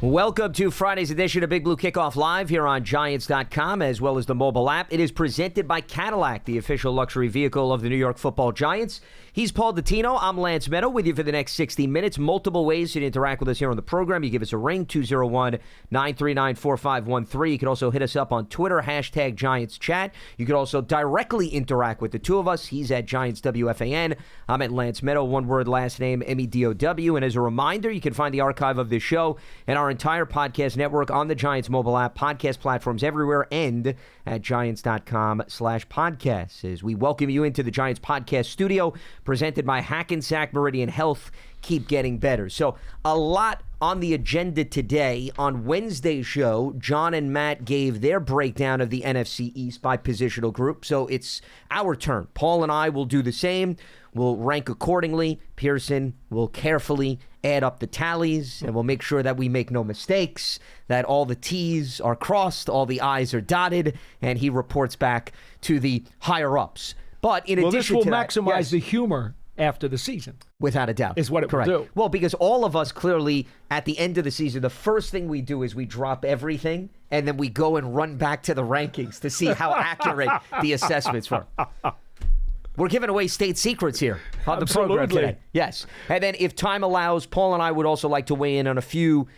Welcome to Friday's edition of Big Blue Kickoff Live here on Giants.com as well as the mobile app. It is presented by Cadillac, the official luxury vehicle of the New York Football Giants. He's Paul Dottino. I'm Lance Medow with you for the next 60 minutes. Multiple ways to interact with us here on the program. You give us a ring, 201-939-4513. You can also hit us up on Twitter, hashtag Giants Chat. You can also directly interact with the two of us. He's at Giants WFAN. I'm at Lance Medow, one word last name, Medow. And as a reminder, you can find the archive of this show and our entire podcast network on the Giants mobile app, podcast platforms everywhere, and at Giants.com/podcasts. As we welcome you into the Giants podcast studio, presented by Hackensack Meridian Health. Keep getting better. So a lot on the agenda today. On Wednesday's show, John and Matt gave their breakdown of the NFC East by positional group. So it's our turn. Paul and I will do the same. We'll rank accordingly. Pearson will carefully add up the tallies, and we'll make sure that we make no mistakes, that all the T's are crossed, all the I's are dotted, and he reports back to the higher-ups. But in addition to that, this will maximize the humor after the season. Without a doubt. Is what it will do. Well, because all of us clearly, at the end of the season, the first thing we do is we drop everything, and then we go and run back to the rankings to see how accurate the assessments were. We're giving away state secrets here on the program today. Yes. And then if time allows, Paul and I would also like to weigh in on a few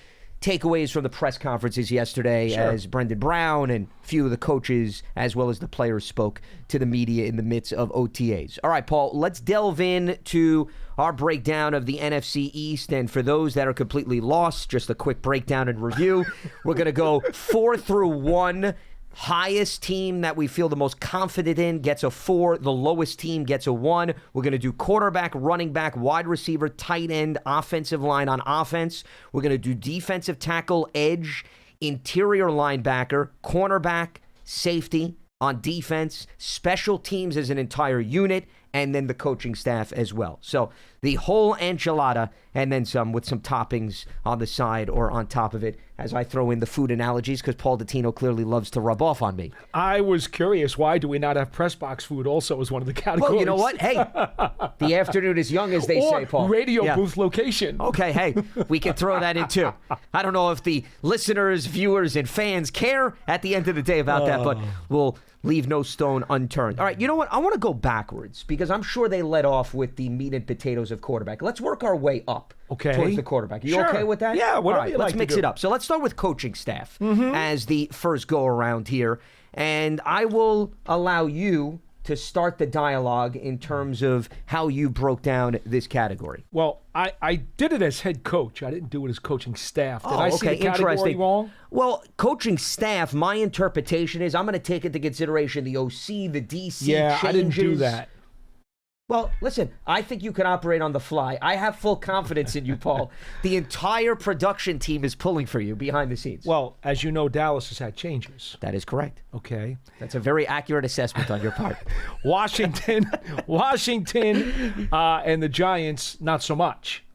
takeaways from the press conferences yesterday as Brendan Brown and a few of the coaches as well as the players spoke to the media in the midst of OTAs. All right, Paul, let's delve into our breakdown of the NFC East. And for those that are completely lost, just a quick breakdown and review. We're going to go 4 through 1. Highest team that we feel the most confident in gets a 4. The lowest team gets a 1. We're going to do quarterback, running back, wide receiver, tight end, offensive line on offense. We're going to do defensive tackle, edge, interior linebacker, cornerback, safety on defense, special teams as an entire unit, and then the coaching staff as well. So the whole enchilada and then some with some toppings on the side or on top of it as I throw in the food analogies because Paul Dottino clearly loves to rub off on me. I was curious, why do we not have press box food also as one of the categories? Well, you know what? Hey, the afternoon is young, as they say, Paul. Radio booth location. Okay, hey, we can throw that in too. I don't know if the listeners, viewers, and fans care at the end of the day about that, but we'll leave no stone unturned. All right, you know what? I want to go backwards because I'm sure they led off with the meat and potatoes of quarterback. Let's work our way up towards the quarterback. You okay with that? Yeah, whatever right, you let's like mix to it do. up. So let's start with coaching staff as the first go around here. And I will allow you to start the dialogue in terms of how you broke down this category. Well, I did it as head coach. I didn't do it as coaching staff. Did I see the category interesting. wrong? Well, coaching staff, my interpretation is I'm going to take into consideration the OC, the DC changes. I didn't do that. Well, listen, I think you can operate on the fly. I have full confidence in you, Paul. The entire production team is pulling for you behind the scenes. Well, as you know, Dallas has had changes. That is correct. Okay. That's a very accurate assessment on your part. Washington, and the Giants, not so much.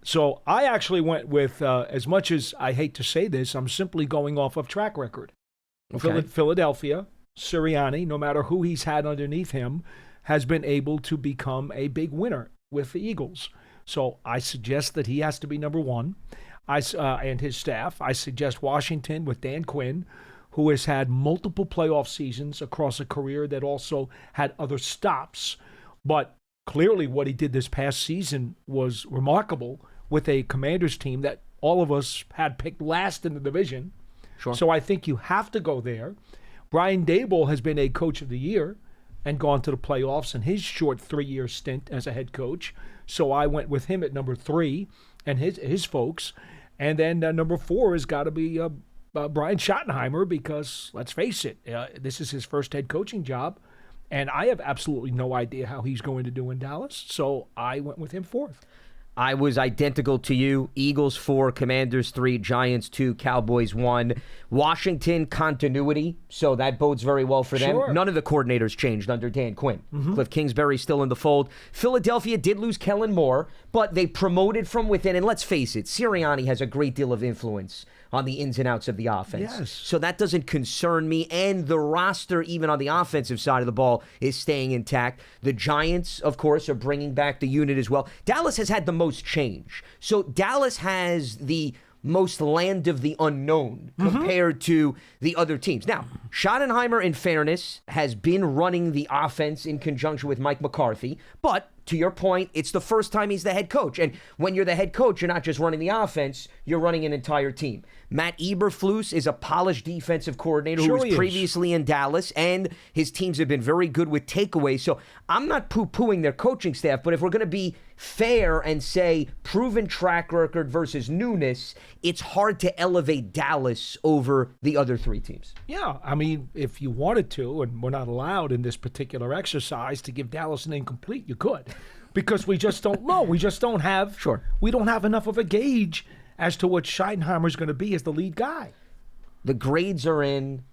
So I actually went with, as much as I hate to say this, I'm simply going off of track record. Okay. Philadelphia, Sirianni, no matter who he's had underneath him, has been able to become a big winner with the Eagles. So I suggest that he has to be number one, and his staff. I suggest Washington with Dan Quinn, who has had multiple playoff seasons across a career that also had other stops. But clearly what he did this past season was remarkable with a Commanders team that all of us had picked last in the division. Sure. So I think you have to go there. Brian Daboll has been a coach of the year and gone to the playoffs in his short 3-year stint as a head coach. So I went with him at number 3 and his folks. And then number 4 has got to be Brian Schottenheimer because, let's face it, this is his first head coaching job. And I have absolutely no idea how he's going to do in Dallas. So I went with him 4th. I was identical to you. Eagles 4, Commanders 3, Giants 2, Cowboys 1. Washington continuity, so that bodes very well for them. Sure. None of the coordinators changed under Dan Quinn. Cliff Kingsbury still in the fold. Philadelphia did lose Kellen Moore, but they promoted from within. And let's face it, Sirianni has a great deal of influence on the ins and outs of the offense. Yes. So that doesn't concern me. And the roster, even on the offensive side of the ball, is staying intact. The Giants, of course, are bringing back the unit as well. Dallas has had the most change. So Dallas has the most land of the unknown compared to the other teams. Now, Schottenheimer, in fairness, has been running the offense in conjunction with Mike McCarthy, but to your point, it's the first time he's the head coach. And when you're the head coach, you're not just running the offense, you're running an entire team. Matt Eberflus is a polished defensive coordinator who was previously in Dallas, and his teams have been very good with takeaways. So I'm not poo-pooing their coaching staff, but if we're going to be fair and say proven track record versus newness, it's hard to elevate Dallas over the other three teams. Yeah, I mean, if you wanted to, and we're not allowed in this particular exercise to give Dallas an incomplete, you could. Because we just don't know. We just don't have. Sure. We don't have enough of a gauge as to what Schottenheimer's going to be as the lead guy. The grades are in.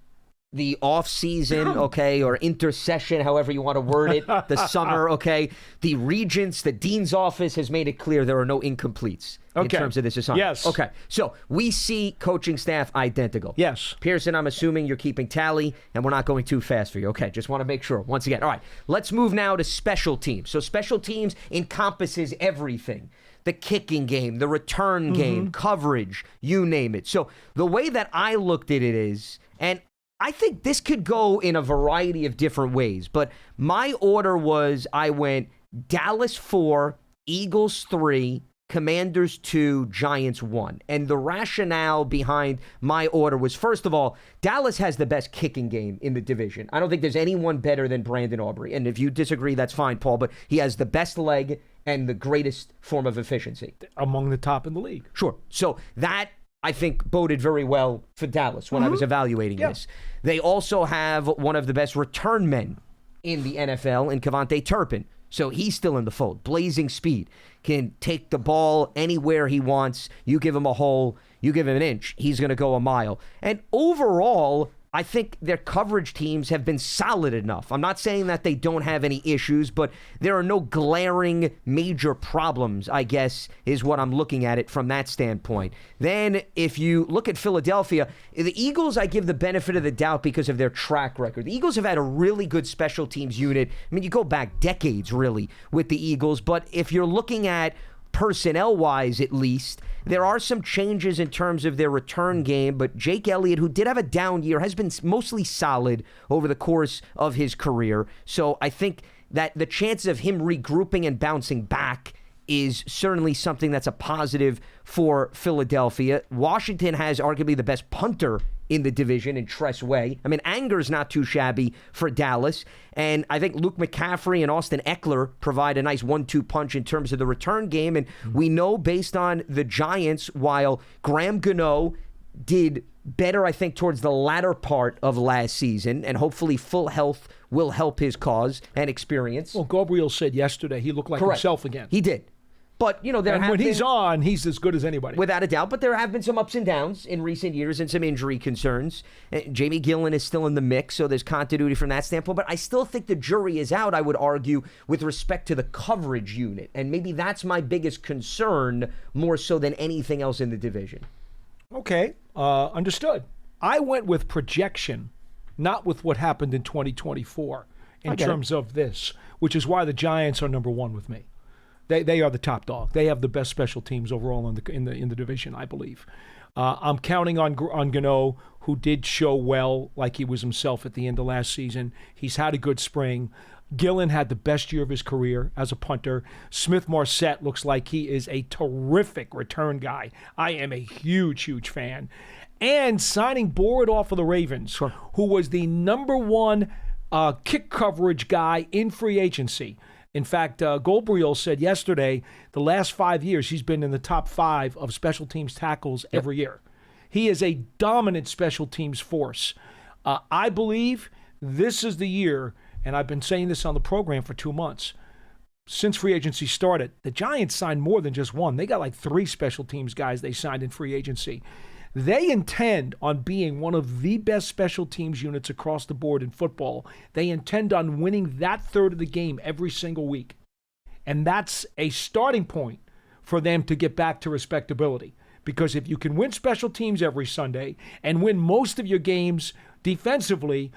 The off-season, okay, or intercession, however you want to word it, the summer, okay. The regents, the dean's office has made it clear there are no incompletes in terms of this assignment. Yes. Okay, so we see coaching staff identical. Yes. Pearson, I'm assuming you're keeping tally, and we're not going too fast for you. Okay, just want to make sure. Once again, all right, let's move now to special teams. So special teams encompasses everything. The kicking game, the return game, coverage, you name it. So the way that I looked at it is, and I think this could go in a variety of different ways, but my order was I went Dallas 4, Eagles 3, Commanders 2, Giants 1. And the rationale behind my order was, first of all, Dallas has the best kicking game in the division. I don't think there's anyone better than Brandon Aubrey. And if you disagree, that's fine, Paul, but he has the best leg and the greatest form of efficiency. Among the top in the league. Sure. So that, I think, boded very well for Dallas when I was evaluating this. They also have one of the best return men in the NFL in Kevontae Turpin. So he's still in the fold. Blazing speed. Can take the ball anywhere he wants. You give him a hole, you give him an inch, he's going to go a mile. And overall, I think their coverage teams have been solid enough. I'm not saying that they don't have any issues, but there are no glaring major problems, I guess, is what I'm looking at it from that standpoint. Then if you look at Philadelphia, the Eagles I give the benefit of the doubt because of their track record. The Eagles have had a really good special teams unit. I mean, you go back decades, really, with the Eagles, but if you're looking at personnel-wise, at least, there are some changes in terms of their return game, but Jake Elliott, who did have a down year, has been mostly solid over the course of his career. So I think that the chances of him regrouping and bouncing back is certainly something that's a positive for Philadelphia. Washington has arguably the best punter in the division in Tress Way. I mean, Anger's not too shabby for Dallas. And I think Luke McCaffrey and Austin Eckler provide a nice 1-2 punch in terms of the return game. And we know based on the Giants, while Graham Gano did better, I think, towards the latter part of last season, and hopefully full health will help his cause and experience. Well, Gabriel said yesterday he looked like himself again. He did. But, you know, he's on, he's as good as anybody. Without a doubt. But there have been some ups and downs in recent years and some injury concerns. Jamie Gillen is still in the mix, so there's continuity from that standpoint. But I still think the jury is out, I would argue, with respect to the coverage unit. And maybe that's my biggest concern, more so than anything else in the division. Okay, understood. I went with projection, not with what happened in 2024 in terms of this, which is why the Giants are number one with me. They are the top dog. They have the best special teams overall in the division, I believe. I'm counting on Gano, who did show well, like he was himself at the end of last season. He's had a good spring. Gillen had the best year of his career as a punter. Smith-Marset looks like he is a terrific return guy. I am a huge, huge fan. And signing Board off of the Ravens, who was the number one kick coverage guy in free agency. In fact, Gabriel said yesterday, the last 5 years, he's been in the top 5 of special teams tackles every year. He is a dominant special teams force. I believe this is the year, and I've been saying this on the program for 2 months. Since free agency started, the Giants signed more than just one. They got like 3 special teams guys they signed in free agency. They intend on being one of the best special teams units across the board in football. They intend on winning that third of the game every single week. And that's a starting point for them to get back to respectability. Because if you can win special teams every Sunday and win most of your games defensively,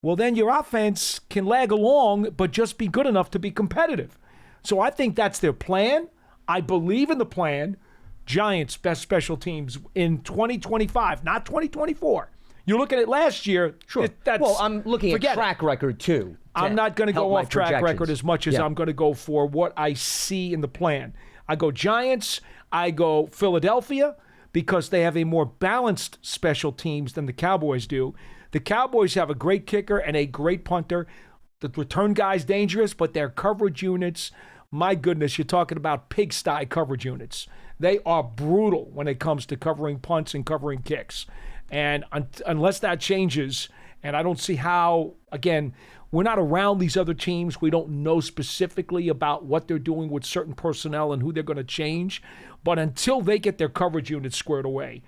well, then your offense can lag along but just be good enough to be competitive. So I think that's their plan. I believe in the plan. Giants best special teams in 2025, not 2024. You look at it last year. Sure. Well, I'm looking at track record too. I'm not going to go off track record as much as I'm going to go for what I see in the plan. I go Giants. I go Philadelphia because they have a more balanced special teams than the Cowboys do. The Cowboys have a great kicker and a great punter. The return guy's dangerous, but their coverage units, my goodness, you're talking about pigsty coverage units. They are brutal when it comes to covering punts and covering kicks. And unless that changes, and I don't see how, again, we're not around these other teams. We don't know specifically about what they're doing with certain personnel and who they're going to change. But until they get their coverage units squared away,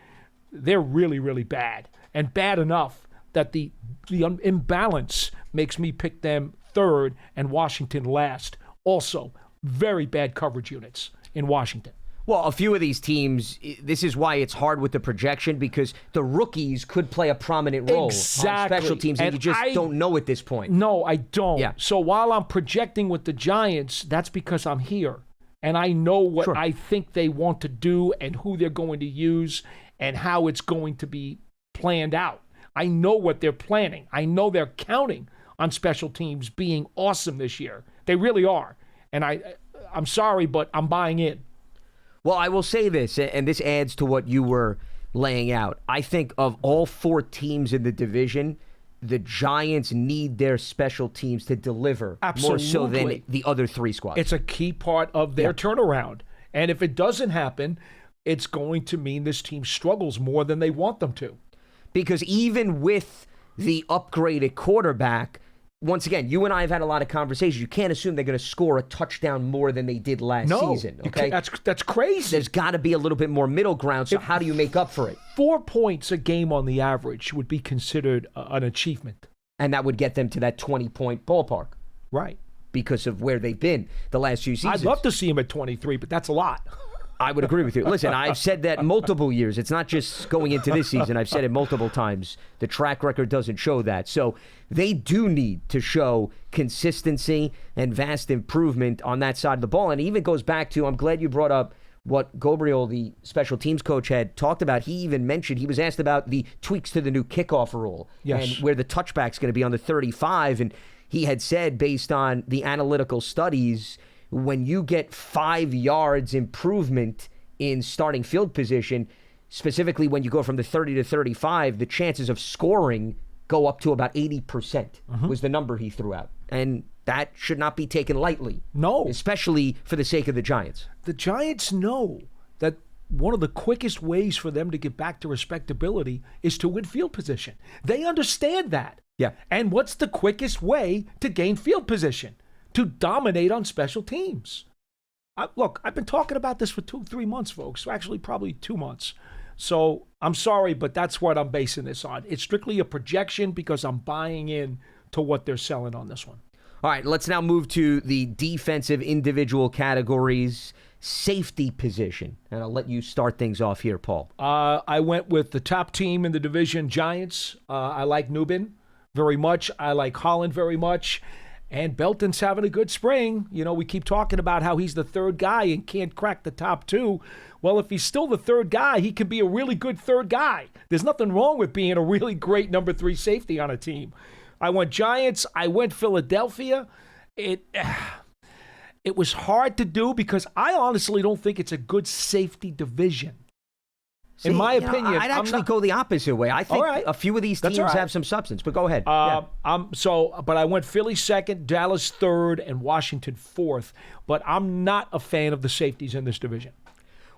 they're really, really bad. And bad enough that the imbalance makes me pick them third and Washington last. Also, very bad coverage units in Washington. Well, a few of these teams, this is why it's hard with the projection, because the rookies could play a prominent role on special teams, and you just don't know at this point. No, I don't. Yeah. So while I'm projecting with the Giants, that's because I'm here, and I know what I think they want to do and who they're going to use and how it's going to be planned out. I know what they're planning. I know they're counting on special teams being awesome this year. They really are. And I'm sorry, but I'm buying in. Well, I will say this, and this adds to what you were laying out. I think of all four teams in the division, the Giants need their special teams to deliver more so than the other three squads. It's a key part of their turnaround. And if it doesn't happen, it's going to mean this team struggles more than they want them to. Because even with the upgraded quarterback, once again, you and I have had a lot of conversations. You can't assume they're going to score a touchdown more than they did last season. Okay, that's crazy. There's got to be a little bit more middle ground. So how do you make up for it? 4 points a game on the average would be considered an achievement, and that would get them to that 20-point ballpark, right? Because of where they've been the last few seasons. I'd love to see them at 23, but that's a lot. I would agree with you. Listen, I've said that multiple years. It's not just going into this season. I've said it multiple times. The track record doesn't show that. So they do need to show consistency and vast improvement on that side of the ball. And it even goes back to, I'm glad you brought up what Gabriel, the special teams coach, had talked about. He even mentioned, he was asked about the tweaks to the new kickoff rule and where the touchback's going to be on the 35. And he had said, based on the analytical studies, when you get 5 yards improvement in starting field position, specifically when you go from the 30 to 35, the chances of scoring go up to about 80%, was the number he threw out. And that should not be taken lightly. No. Especially for the sake of the Giants. The Giants know that one of the quickest ways for them to get back to respectability is to win field position. They understand that. Yeah. And what's the quickest way to gain field position? To dominate on special teams. Look, I've been talking about this for 2-3 months, folks. Actually, probably 2 months. So I'm sorry, but that's what I'm basing this on. It's strictly a projection because I'm buying in to what they're selling on this one. All right, let's now move to the defensive individual categories, safety position. And I'll let you start things off here, Paul. I went with the top team in the division, Giants. I like Nubin very much. I like Holland very much. And Belton's having a good spring. You know, we keep talking about how he's the third guy and can't crack the top two. Well, if he's still the third guy, he can be a really good third guy. There's nothing wrong with being a really great number 3 safety on a team. I went Giants. I went Philadelphia. It was hard to do because I honestly don't think it's a good safety division. See, in my opinion, I'd actually go the opposite way. I think a few of these teams have some substance, but go ahead. But I went Philly second, Dallas third, and Washington fourth. But I'm not a fan of the safeties in this division.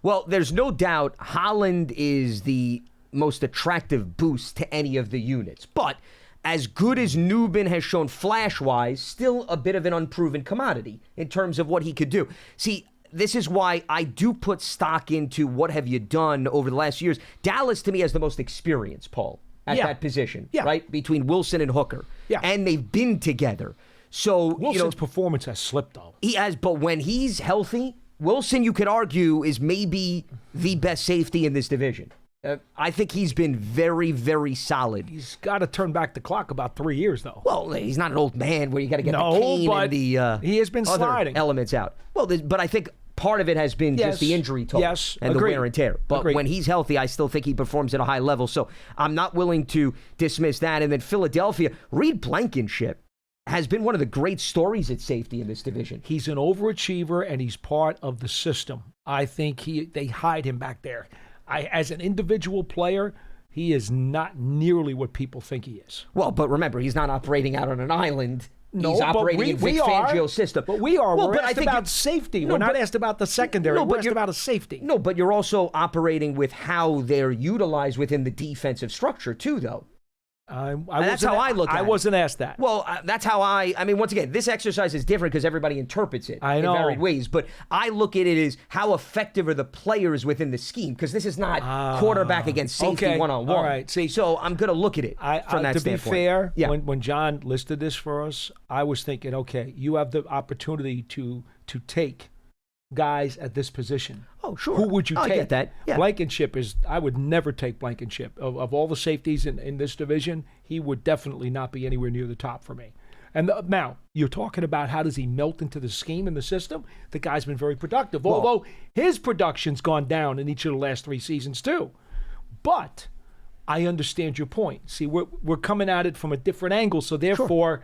Well, there's no doubt Holland is the most attractive boost to any of the units. But as good as Nubin has shown flash-wise, still a bit of an unproven commodity in terms of what he could do. See, this is why I do put stock into what have you done over the last years. Dallas, to me, has the most experience, Paul, at that position, right? Between Wilson and Hooker. Yeah. And they've been together. So Wilson's performance has slipped, though. He has, but when he's healthy, Wilson, you could argue, is maybe the best safety in this division. I think he's been very, very solid. He's got to turn back the clock about 3 years, though. Well, he's not an old man where you got to get the cane and the he has been other sliding elements out. Well, but I think part of it has been just the injury toll and the wear and tear. But when he's healthy, I still think he performs at a high level. So I'm not willing to dismiss that. And then Philadelphia, Reed Blankenship has been one of the great stories at safety in this division. He's an overachiever, and he's part of the system. I think they hide him back there. As an individual player, he is not nearly what people think he is. Well, but remember, he's not operating out on an island. He's operating in Vic Fangio's system. But we are. We're asked about safety. We're not asked about the secondary. We're asked about a safety. No, but you're also operating with how they're utilized within the defensive structure, too, though. That's how I look at it. I wasn't asked that. Well, that's how I mean, once again, this exercise is different because everybody interprets it in varied ways. But I look at it as how effective are the players within the scheme, because this is not quarterback against safety one-on-one. All right. See, so I'm going to look at it from that standpoint. To be fair, when John listed this for us, I was thinking, okay, you have the opportunity to take guys at this position. Oh, sure. Who would you take? I get that. Yeah. Blankenship I would never take Blankenship. Of all the safeties in this division, he would definitely not be anywhere near the top for me. And now, you're talking about how does he melt into the scheme and the system? The guy's been very productive, although his production's gone down in each of the last 3 seasons too. But I understand your point. See, we're coming at it from a different angle, so therefore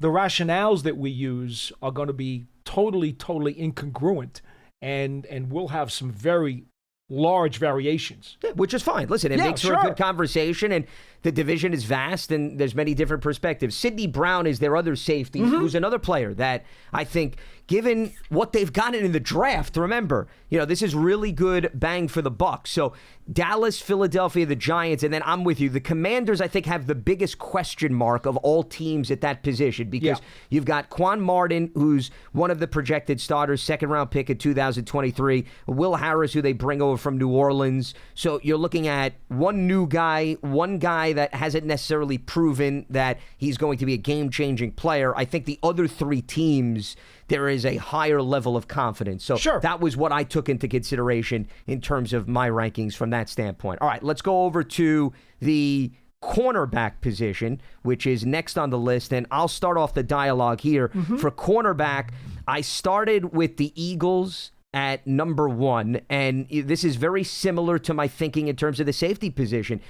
the rationales that we use are going to be totally incongruent, and we'll have some very large variations. Yeah, which is fine. Listen, it makes for a good conversation, and the division is vast, and there's many different perspectives. Sidney Brown is their other safety, who's another player that I think, given what they've gotten in the draft, remember, this is really good bang for the buck. So Dallas, Philadelphia, the Giants, and then I'm with you. The Commanders, I think, have the biggest question mark of all teams at that position, because you've got Quan Martin, who's one of the projected starters, second-round pick in 2023, Will Harris, who they bring over from New Orleans. So you're looking at one new guy, one guy that hasn't necessarily proven that he's going to be a game-changing player. I think the other 3 teams, there is a higher level of confidence. So that was what I took into consideration in terms of my rankings from that standpoint. All right, let's go over to the cornerback position, which is next on the list. And I'll start off the dialogue here. For cornerback, I started with the Eagles at number 1. And this is very similar to my thinking in terms of the safety position.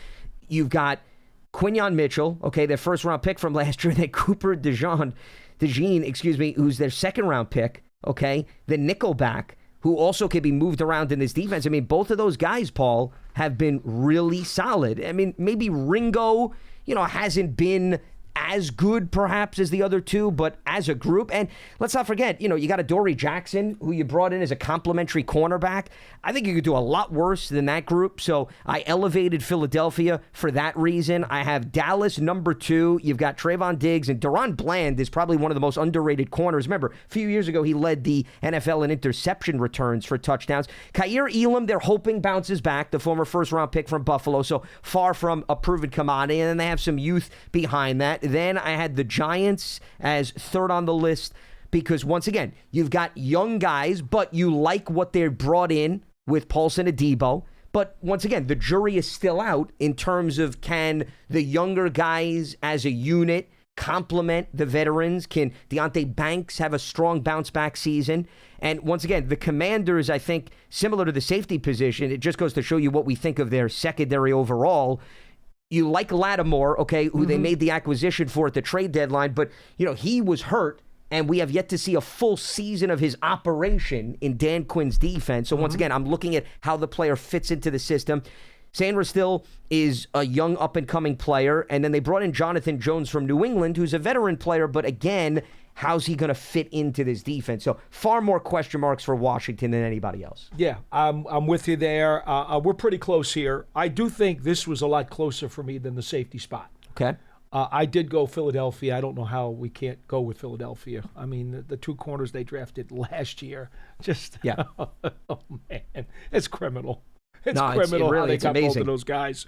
You've got Quinyon Mitchell, their first-round pick from last year, and then Cooper DeJean, who's their second-round pick, the nickelback, who also can be moved around in this defense. I mean, both of those guys, Paul, have been really solid. I mean, maybe Ringo, hasn't been as good perhaps as the other two, but as a group. And let's not forget, you got a Dory Jackson who you brought in as a complimentary cornerback. I think you could do a lot worse than that group. So I elevated Philadelphia for that reason. I have Dallas number 2. You've got Trayvon Diggs, and Deron Bland is probably one of the most underrated corners. Remember, a few years ago, he led the NFL in interception returns for touchdowns. Kaiir Elam, they're hoping bounces back, the former first-round pick from Buffalo, so far from a proven commodity. And then they have some youth behind that. Then I had the Giants as third on the list because, once again, you've got young guys, but you like what they brought in with Paulson Adebo. But, once again, the jury is still out in terms of can the younger guys as a unit complement the veterans? Can Deonte Banks have a strong bounce-back season? And, once again, the Commanders, I think, similar to the safety position, it just goes to show you what we think of their secondary overall. You like Lattimore, who they made the acquisition for at the trade deadline, but, he was hurt, and we have yet to see a full season of his operation in Dan Quinn's defense. So, once again, I'm looking at how the player fits into the system. Sandra Still is a young up-and-coming player, and then they brought in Jonathan Jones from New England, who's a veteran player, but again, how's he going to fit into this defense? So far more question marks for Washington than anybody else. Yeah, I'm with you there. We're pretty close here. I do think this was a lot closer for me than the safety spot. Okay. I did go Philadelphia. I don't know how we can't go with Philadelphia. I mean, the 2 corners they drafted last year, oh man, it's criminal. It's criminal how they got both of those guys.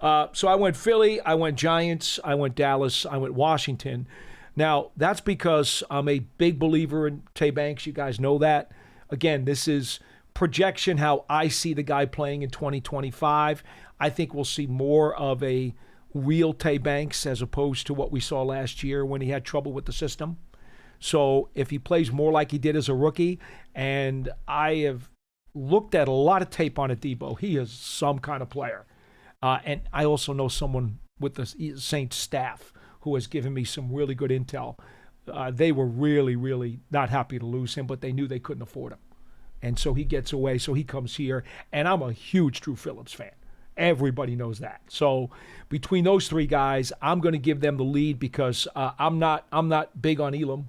So I went Philly, I went Giants, I went Dallas, I went Washington. Now, that's because I'm a big believer in Tay Banks. You guys know that. Again, this is projection, how I see the guy playing in 2025. I think we'll see more of a real Tay Banks as opposed to what we saw last year when he had trouble with the system. So if he plays more like he did as a rookie, and I have looked at a lot of tape on Debo, he is some kind of player. And I also know someone with the Saints staff who has given me some really good intel. They were really, really not happy to lose him, but they knew they couldn't afford him. And so he gets away, so he comes here. And I'm a huge Drew Phillips fan. Everybody knows that. So between those three guys, I'm going to give them the lead because I'm not big on Elam,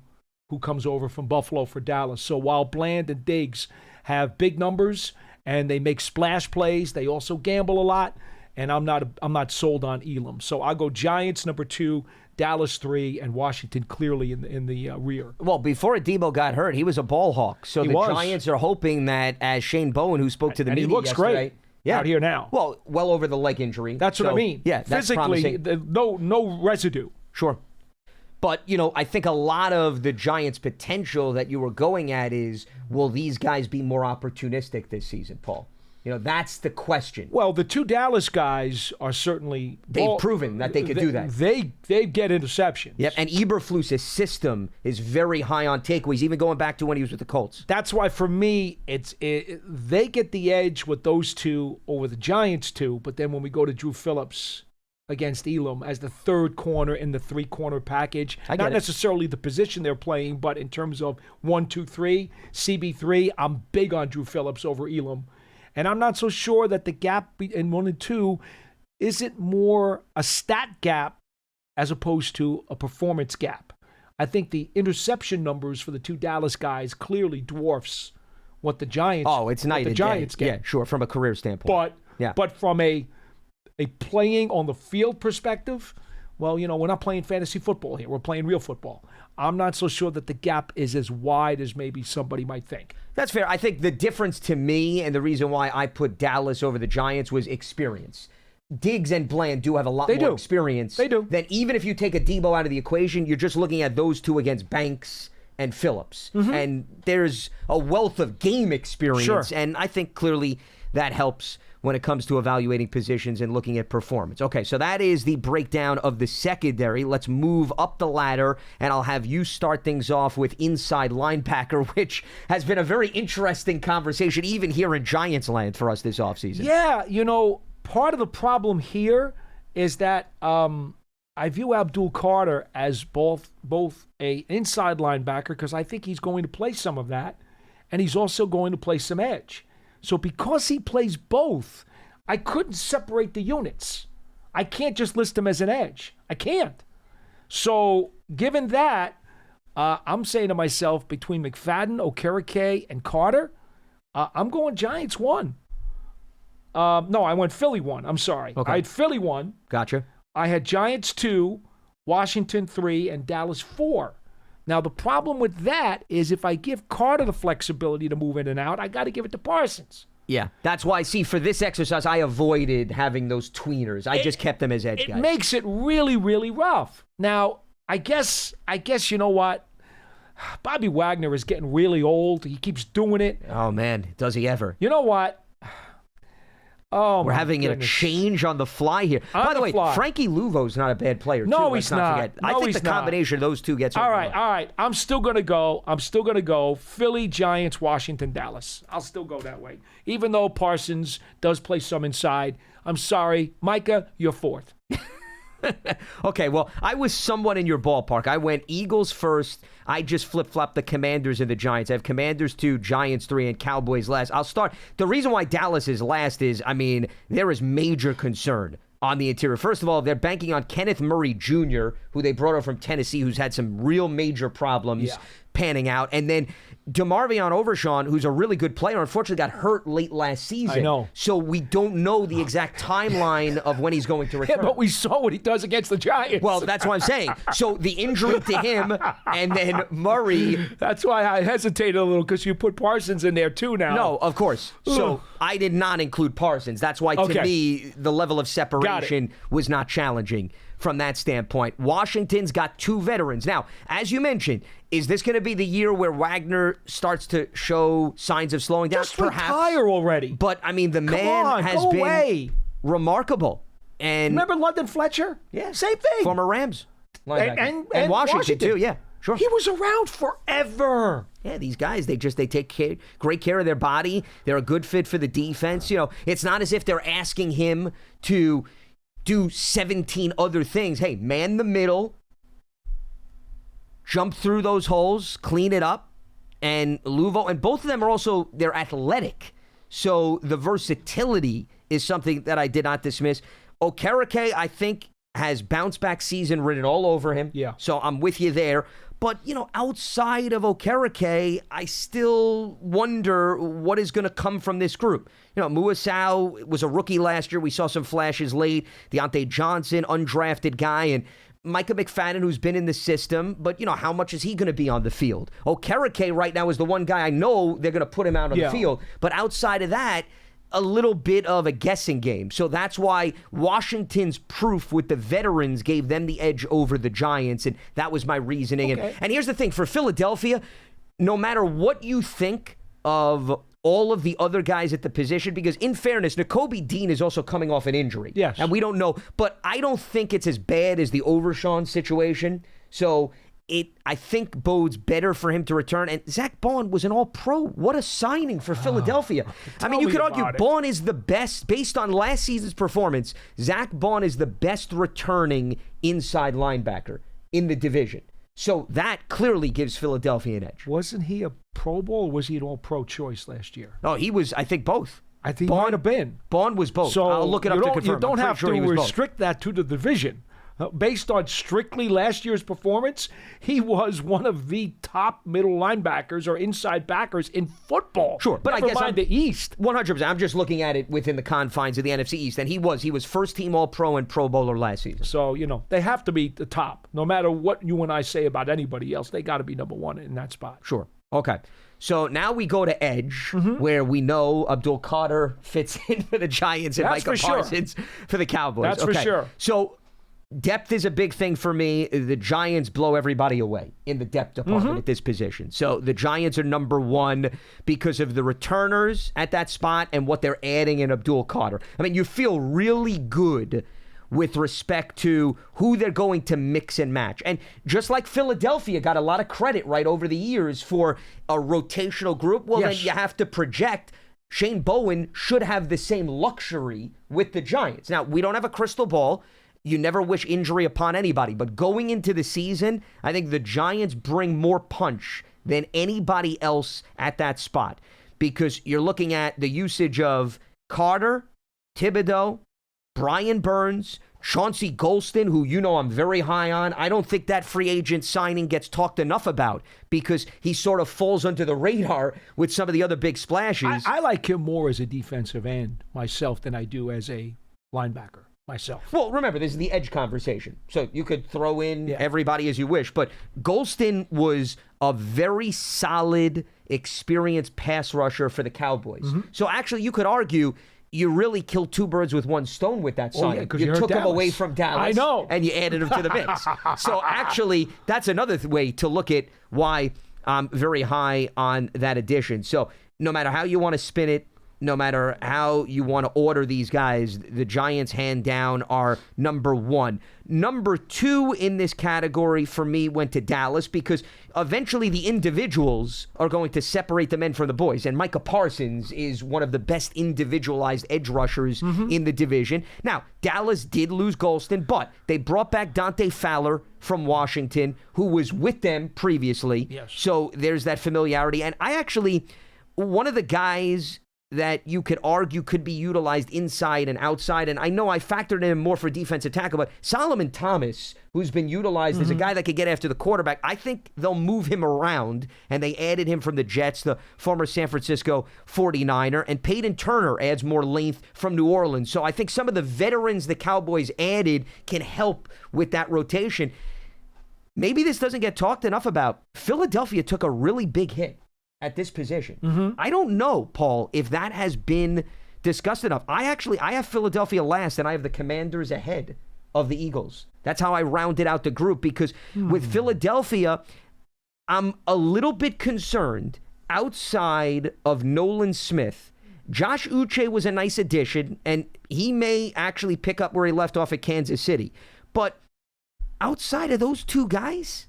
who comes over from Buffalo for Dallas. So while Bland and Diggs have big numbers and they make splash plays, they also gamble a lot. And I'm not sold on Elam. So I'll go Giants number 2, Dallas 3, and Washington clearly in the rear. Well, before Debo got hurt, he was a ball hawk. So the Giants are hoping that, as Shane Bowen, who spoke to the media he looks yesterday, great out here now. Well over the leg injury. That's what I mean. Yeah, physically, no residue. Sure. But, I think a lot of the Giants' potential that you were going at is, will these guys be more opportunistic this season, Paul? That's the question. Well, the two Dallas guys are certainly... They've proven that they could do that. They get interceptions. Yep, and Eberflus's system is very high on takeaways, even going back to when he was with the Colts. That's why, for me, they get the edge with those two over the Giants two, but then when we go to Drew Phillips against Elam as the third corner in the three-corner package, not necessarily the position they're playing, but in terms of 1, 2, 3, CB3, I'm big on Drew Phillips over Elam. And I'm not so sure that the gap in 1 and 2 isn't more a stat gap as opposed to a performance gap. I think the interception numbers for the two Dallas guys clearly dwarfs what the Giants. Oh, it's night and Giants day. get. Yeah, sure, from a career standpoint. But from a playing on the field perspective, well, we're not playing fantasy football here. We're playing real football. I'm not so sure that the gap is as wide as maybe somebody might think. That's fair. I think the difference to me and the reason why I put Dallas over the Giants was experience. Diggs and Bland do have a lot more experience. They do. Than even if you take a Debo out of the equation, you're just looking at those two against Banks and Phillips. Mm-hmm. And there's a wealth of game experience. Sure. And I think clearly that helps when it comes to evaluating positions and looking at performance. Okay, so that is the breakdown of the secondary. Let's move up the ladder, and I'll have you start things off with inside linebacker, which has been a very interesting conversation, even here in Giants land for us this offseason. Yeah, part of the problem here is that I view Abdul Carter as both a inside linebacker because I think he's going to play some of that, and he's also going to play some edge. So because he plays both, I couldn't separate the units. I can't just list him as an edge. I can't. So given that, I'm saying to myself, between McFadden, Okereke, and Carter, I'm going Giants 1. No, I went Philly 1. I'm sorry. Okay. I had Philly 1. Gotcha. I had Giants 2, Washington 3, and Dallas 4. Now, the problem with that is if I give Carter the flexibility to move in and out, I got to give it to Parsons. Yeah, that's why, for this exercise, I avoided having those tweeners. I just kept them as edge guys. It makes it really, really rough. Now, I guess you know what? Bobby Wagner is getting really old. He keeps doing it. Oh, man, does he ever? You know what? Oh, we're having a change on the fly here. By the way, Frankie Luvo's not a bad player. No, too. he's not. I think the combination of those two gets all right. I'm still gonna go Philly, Giants, Washington, Dallas. I'll still go that way, even though Parsons does play some inside. I'm sorry, Micah, you're 4th. Okay, well, I was somewhat in your ballpark. I went Eagles first. I just flip-flopped the Commanders and the Giants. I have Commanders 2, Giants 3, and Cowboys last. I'll start. The reason why Dallas is last is, there is major concern on the interior. First of all, they're banking on Kenneth Murray Jr., who they brought over from Tennessee, who's had some real major problems panning out. And then DeMarvion Overshawn, who's a really good player, unfortunately got hurt late last season. I know. So we don't know the exact timeline of when he's going to return. Yeah, but we saw what he does against the Giants. Well, that's what I'm saying. So the injury to him and then Murray. That's why I hesitated a little, because you put Parsons in there too now. No, of course. So I did not include Parsons. That's why, to me, the level of separation was not challenging from that standpoint. Washington's got 2 veterans. Now, as you mentioned, is this going to be the year where Wagner starts to show signs of slowing down? Just retire already. But, the man has been remarkable. And remember London Fletcher? Yeah. Same thing. Former Rams. And Washington, too, yeah. Sure. He was around forever. Yeah, these guys, they take great care of their body. They're a good fit for the defense. It's not as if they're asking him to do 17 other things. Hey, man the middle, jump through those holes, clean it up. And Luvo, and both of them are also, they're athletic. So the versatility is something that I did not dismiss. Okereke, I think, has bounce back season written all over him. Yeah. So I'm with you there. But, outside of Okereke, I still wonder what is going to come from this group. Muasau was a rookie last year. We saw some flashes late. Deontay Johnson, undrafted guy, and Micah McFadden, who's been in the system, but, how much is he going to be on the field? Okereke right now is the one guy I know they're going to put him out on the field. But outside of that, a little bit of a guessing game. So that's why Washington's proof with the veterans gave them the edge over the Giants, and that was my reasoning. Okay. And here's the thing. For Philadelphia, no matter what you think of all of the other guys at the position, because in fairness, Nakobe Dean is also coming off an injury. Yes. And we don't know, but I don't think it's as bad as the Overshawn situation. So I think bodes better for him to return. And Zach Bond was an all-pro. What a signing for Philadelphia. I mean, you could argue Bond is the best, based on last season's performance, Zach Bond is the best returning inside linebacker in the division. So that clearly gives Philadelphia an edge. Wasn't he a Pro Bowl, or was he an all-pro choice last year? Oh, he was, I think, both. I think he might have been. Bond was both. So I'll look it up to confirm. You don't have sure to restrict that to the division. Based on strictly last year's performance, he was one of the top middle linebackers or inside backers in football. Sure, but Never I guess mind the East. 100%. I'm just looking at it within the confines of the NFC East, and he was first-team All-Pro and Pro Bowler last season. So, they have to be the top. No matter what you and I say about anybody else, they got to be number one in that spot. Sure. Okay. So now we go to edge, where we know Abdul Carter fits in for the Giants and Micah Parsons for the Cowboys. That's for sure. So depth is a big thing for me. The Giants blow everybody away in the depth department at this position. So the Giants are number one because of the returners at that spot and what they're adding in Abdul Carter. I mean, you feel really good with respect to who they're going to mix and match. And just like Philadelphia got a lot of credit right over the years for a rotational group, well, then you have to project Shane Bowen should have the same luxury with the Giants. Now, we don't have a crystal ball. You never wish injury upon anybody. But going into the season, I think the Giants bring more punch than anybody else at that spot, because you're looking at the usage of Carter, Thibodeau, Brian Burns, Chauncey Golston, who I'm very high on. I don't think that free agent signing gets talked enough about because he sort of falls under the radar with some of the other big splashes. I like him more as a defensive end myself than I do as a linebacker myself. Well, remember, this is the edge conversation. So you could throw in everybody as you wish. But Golston was a very solid, experienced pass rusher for the Cowboys. So actually, you could argue you really killed two birds with one stone with that signing. You took him Dallas. Away from Dallas. I know. And you added him to the mix. So actually, that's another way to look at why I'm very high on that addition. So no matter how you want to spin it, no matter how you want to order these guys, the Giants, hand down, are number one. Number two in this category for me went to Dallas because eventually the individuals are going to separate the men from the boys. And Micah Parsons is one of the best individualized edge rushers in the division. Now, Dallas did lose Golston, but they brought back Dante Fowler from Washington, who was with them previously. Yes. So there's that familiarity. And one of the guys that you could argue could be utilized inside and outside, and I know I factored in more for defensive tackle, but Solomon Thomas, who's been utilized as a guy that could get after the quarterback, I think they'll move him around, and they added him from the Jets, the former San Francisco 49er, and Peyton Turner adds more length from New Orleans. So I think some of the veterans the Cowboys added can help with that rotation. Maybe this doesn't get talked enough about. Philadelphia took a really big hit at this position. I don't know, Paul, if that has been discussed enough. I have Philadelphia last, and I have the Commanders ahead of the Eagles. That's how I rounded out the group, because with Philadelphia, I'm a little bit concerned outside of Nolan Smith. Josh Uche was a nice addition, and he may actually pick up where he left off at Kansas City. But outside of those two guys,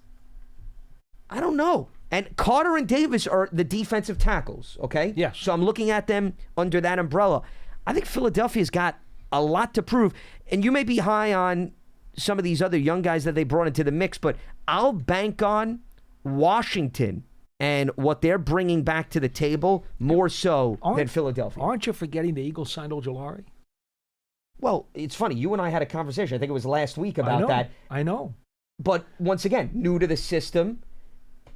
I don't know. And Carter and Davis are the defensive tackles, okay? Yes. So I'm looking at them under that umbrella. I think Philadelphia's got a lot to prove. And you may be high on some of these other young guys that they brought into the mix, but I'll bank on Washington and what they're bringing back to the table more so than Philadelphia. Aren't you forgetting the Eagles signed Ojulari? Well, it's funny. You and I had a conversation, I think it was last week, about that. I know. But once again, new to the system.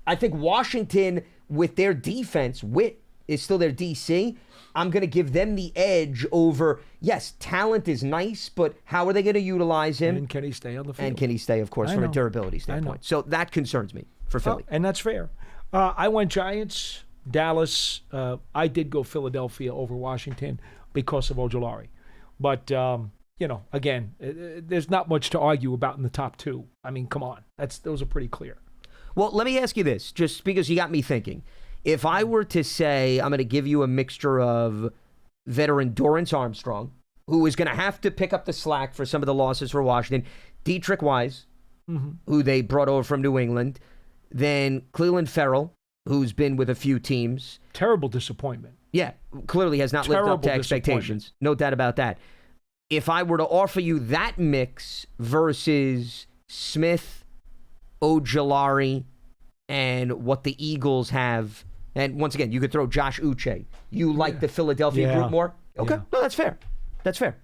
I think Washington, with their defense, Witt is still their DC. I'm going to give them the edge over, yes, talent is nice, but how are they going to utilize him? And can he stay on the field? And can he stay, of course, from a durability standpoint. So that concerns me for Philly. And that's fair. I went Giants, Dallas. I did go Philadelphia over Washington because of Ojulari. But, again, there's not much to argue about in the top two. I mean, come on. Those are pretty clear. Well, let me ask you this, just because you got me thinking. If I were to say I'm going to give you a mixture of veteran Dorrance Armstrong, who is going to have to pick up the slack for some of the losses for Washington, Dietrich Wise, who they brought over from New England, then Cleveland Ferrell, who's been with a few teams. Terrible disappointment. Yeah, clearly has not lived up to expectations. No doubt about that. If I were to offer you that mix versus Smith, Ojulari, and what the Eagles have, and once again, you could throw Josh Uche. You like the Philadelphia group more? Okay, no, that's fair. That's fair.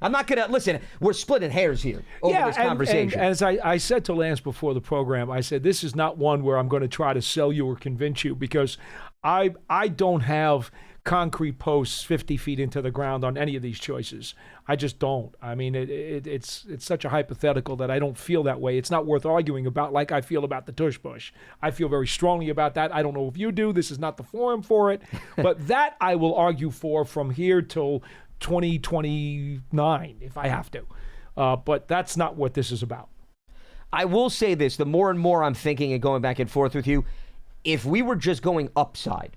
I'm not going to, listen, we're splitting hairs here over this conversation. And as I said to Lance before the program, I said, this is not one where I'm going to try to sell you or convince you, because I don't have concrete posts 50 feet into the ground on any of these choices. I just don't. I mean, it's such a hypothetical that I don't feel that way. It's not worth arguing about like I feel about the tush push. I feel very strongly about that. I don't know if you do. This is not the forum for it. But that I will argue for from here till 2029 if I have to. But that's not what this is about. I will say this. The more and more I'm thinking and going back and forth with you, if we were just going upside,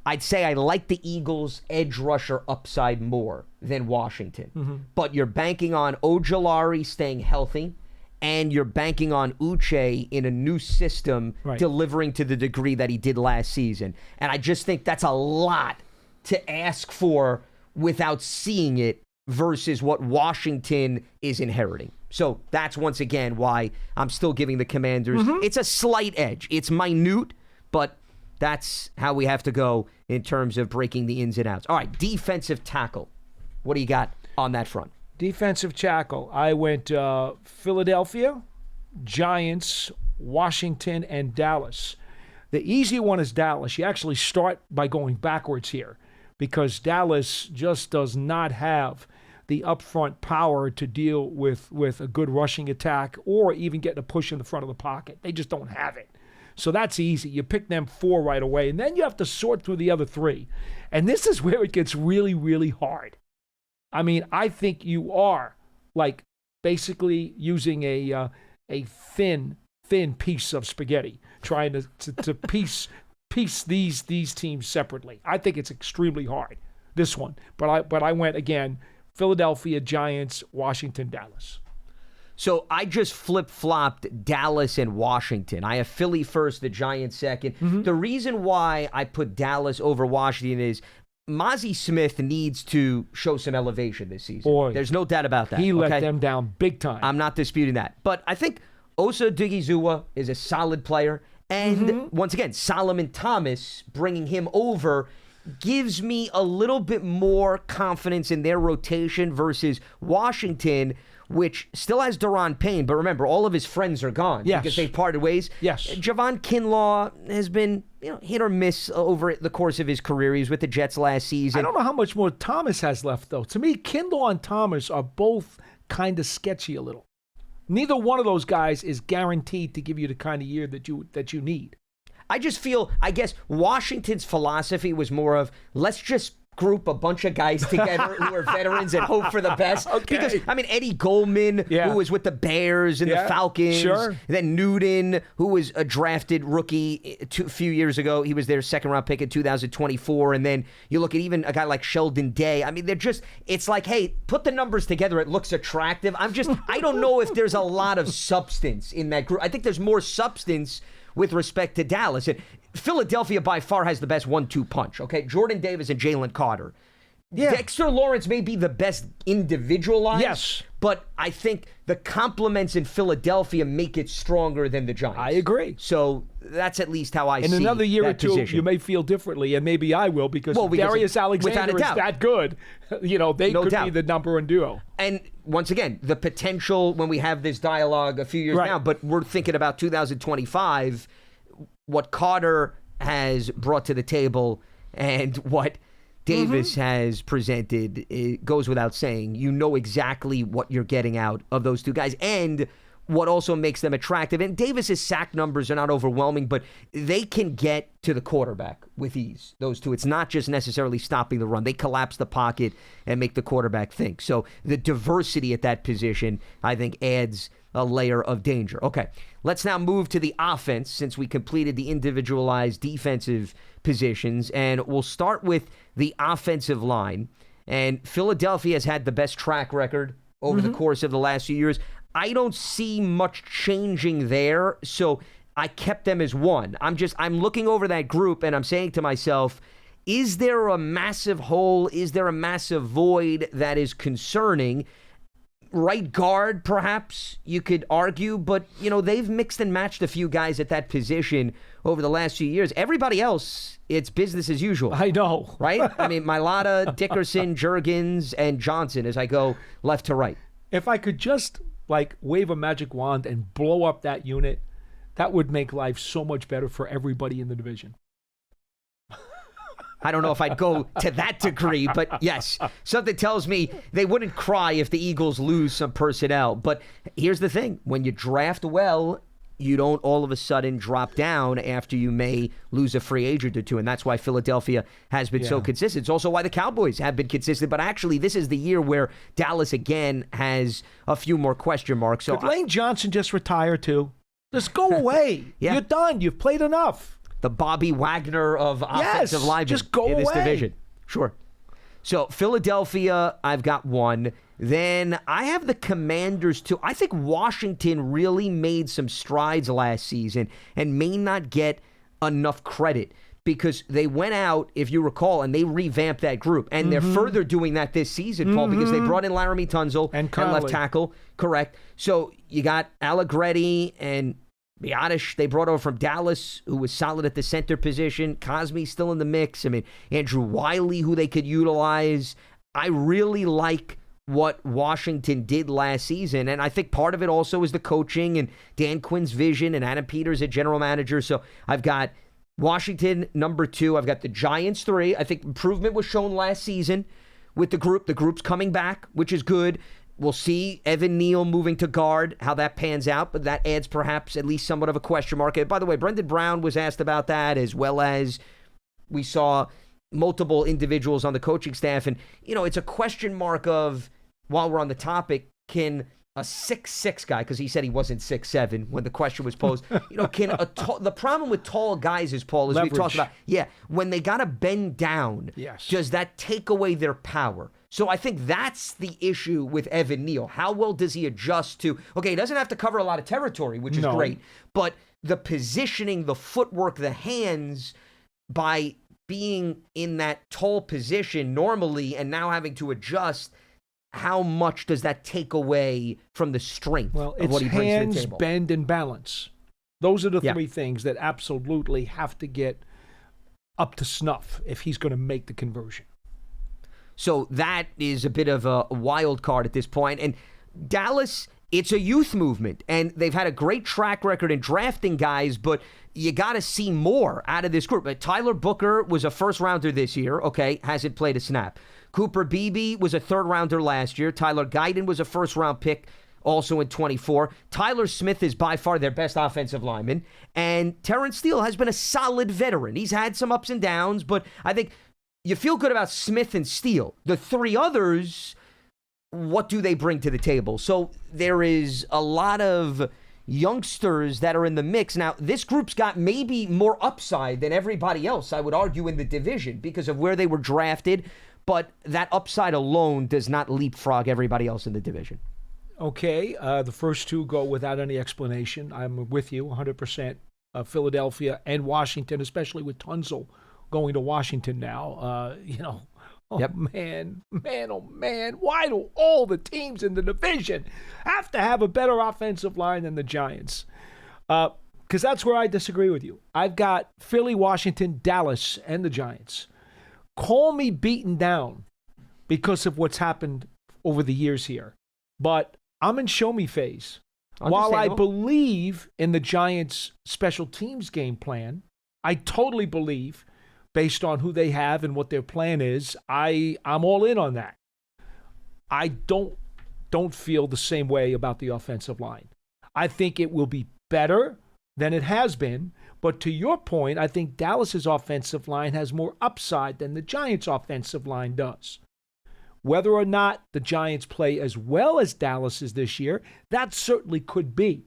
I'd say I like the Eagles' edge rusher upside more than Washington. But you're banking on Ojulari staying healthy, and you're banking on Uche in a new system delivering to the degree that he did last season. And I just think that's a lot to ask for without seeing it versus what Washington is inheriting. So that's once again why I'm still giving the Commanders. It's a slight edge. It's minute, but that's how we have to go in terms of breaking the ins and outs. All right, defensive tackle. What do you got on that front? Defensive tackle. I went Philadelphia, Giants, Washington, and Dallas. The easy one is Dallas. You actually start by going backwards here because Dallas just does not have the upfront power to deal with a good rushing attack or even getting a push in the front of the pocket. They just don't have it. So that's easy. You pick them 4 right away, and then you have to sort through the other 3. And this is where it gets really, really hard. I mean, I think you are like basically using a thin piece of spaghetti, trying to piece these teams separately. I think it's extremely hard, this one. But I went again, Philadelphia, Giants, Washington, Dallas. So I just flip-flopped Dallas and Washington. I have Philly first, the Giants second. The reason why I put Dallas over Washington is Mozzie Smith needs to show some elevation this season. Boy, there's no doubt about that. He let them down big time. I'm not disputing that. But I think Osa Odighizuwa is a solid player. And once again, Solomon Thomas, bringing him over, gives me a little bit more confidence in their rotation versus Washington, which still has Daron Payne, but remember, all of his friends are gone because they've parted ways. Yes. Javon Kinlaw has been hit or miss over the course of his career. He was with the Jets last season. I don't know how much more Thomas has left, though. To me, Kinlaw and Thomas are both kind of sketchy a little. Neither one of those guys is guaranteed to give you the kind of year that you need. I just feel, I guess, Washington's philosophy was more of, let's just group a bunch of guys together who are veterans and hope for the best. Because, I mean, Eddie Goldman, who was with the Bears and the Falcons. Sure. Then Newton, who was a drafted rookie a few years ago. He was their second-round pick in 2024. And then you look at even a guy like Sheldon Day. I mean, they're just, it's like, hey, put the numbers together. It looks attractive. I don't know if there's a lot of substance in that group. I think there's more substance with respect to Dallas. And Philadelphia by far has the best 1-2 punch, okay? Jordan Davis and Jalen Carter. Yeah. Dexter Lawrence may be the best individualized. Yes. But I think the compliments in Philadelphia make it stronger than the Giants. I agree. So that's at least how I see in another year or two, position. you may feel differently, and maybe I will, because Darius Alexander is that good. They could be the number one duo. And once again, the potential when we have this dialogue a few years now, but we're thinking about 2025, what Carter has brought to the table and what Davis has presented, it goes without saying. You know exactly what you're getting out of those two guys. And what also makes them attractive, and Davis's sack numbers are not overwhelming, but they can get to the quarterback with ease, those two. It's not just necessarily stopping the run. They collapse the pocket and make the quarterback think. So the diversity at that position, I think, adds a layer of danger. Okay, let's now move to the offense, since we completed the individualized defensive positions, and we'll start with the offensive line. And Philadelphia has had the best track record over the course of the last few years. I don't see much changing there, so I kept them as one. I'm looking over that group, and I'm saying to myself, is there a massive hole? Is there a massive void that is concerning? Right guard, perhaps, you could argue, but, they've mixed and matched a few guys at that position over the last few years. Everybody else, it's business as usual. I know. Right? I mean, Mailata, Dickerson, Juergens, and Johnson as I go left to right. If I could just, wave a magic wand and blow up that unit, that would make life so much better for everybody in the division. I don't know if I'd go to that degree, but yes, something tells me they wouldn't cry if the Eagles lose some personnel. But here's the thing. When you draft well, you don't all of a sudden drop down after you may lose a free agent or two, and that's why Philadelphia has been so consistent. It's also why the Cowboys have been consistent, but actually this is the year where Dallas again has a few more question marks. So could Lane Johnson just retire too? Just go away. You're done. You've played enough. The Bobby Wagner of offensive linemen just go in this away. division. Sure. So Philadelphia, I've got one. Then I have the Commanders too. I think Washington really made some strides last season and may not get enough credit because they went out, if you recall, and they revamped that group. And they're further doing that this season, Paul, because they brought in Laramie Tunzel and left tackle. Correct. So you got Allegretti and Biotish, they brought over from Dallas, who was solid at the center position. Cosme's still in the mix. I mean, Andrew Wiley, who they could utilize. I really like what Washington did last season, and I think part of it also is the coaching and Dan Quinn's vision and Adam Peters at general manager. So I've got Washington number 2. I've got the Giants 3. I think improvement was shown last season with the group. The group's coming back, which is good. We'll see Evan Neal moving to guard, how that pans out, but that adds perhaps at least somewhat of a question mark. And by the way, Brendan Brown was asked about that, as well as we saw multiple individuals on the coaching staff. And, it's a question mark of, while we're on the topic, can a 6'6" guy, because he said he wasn't 6'7" when the question was posed, the problem with tall guys is, Paul, as leverage. we've talked about, when they got to bend down, does that take away their power? So I think that's the issue with Evan Neal. How well does he adjust to, he doesn't have to cover a lot of territory, which is great, but the positioning, the footwork, the hands, by being in that tall position normally and now having to adjust, how much does that take away from the strength of what he brings to the hands, table? bend, and balance. Those are the 3 things that absolutely have to get up to snuff if he's going to make the conversion. So that is a bit of a wild card at this point. And Dallas, it's a youth movement, and they've had a great track record in drafting guys, but you got to see more out of this group. Tyler Booker was a first-rounder this year, hasn't played a snap. Cooper Beebe was a third-rounder last year. Tyler Guyton was a first-round pick also in 24. Tyler Smith is by far their best offensive lineman, and Terrence Steele has been a solid veteran. He's had some ups and downs, but I think you feel good about Smith and Steele. The 3 others, what do they bring to the table? So there is a lot of youngsters that are in the mix. Now, this group's got maybe more upside than everybody else, I would argue, in the division because of where they were drafted, but that upside alone does not leapfrog everybody else in the division. Okay, the first 2 go without any explanation. I'm with you 100%. Philadelphia and Washington, especially with Tunzel going to Washington now. Oh, Yep. man, oh, man. Why do all the teams in the division have to have a better offensive line than the Giants? Because that's where I disagree with you. I've got Philly, Washington, Dallas, and the Giants. Call me beaten down because of what's happened over the years here. But I'm in show-me phase. While I believe in the Giants' special teams game plan, I totally believe, based on who they have and what their plan is, I'm all in on that. I don't feel the same way about the offensive line. I think it will be better than it has been, but to your point, I think Dallas's offensive line has more upside than the Giants' offensive line does. Whether or not the Giants play as well as Dallas is this year, that certainly could be.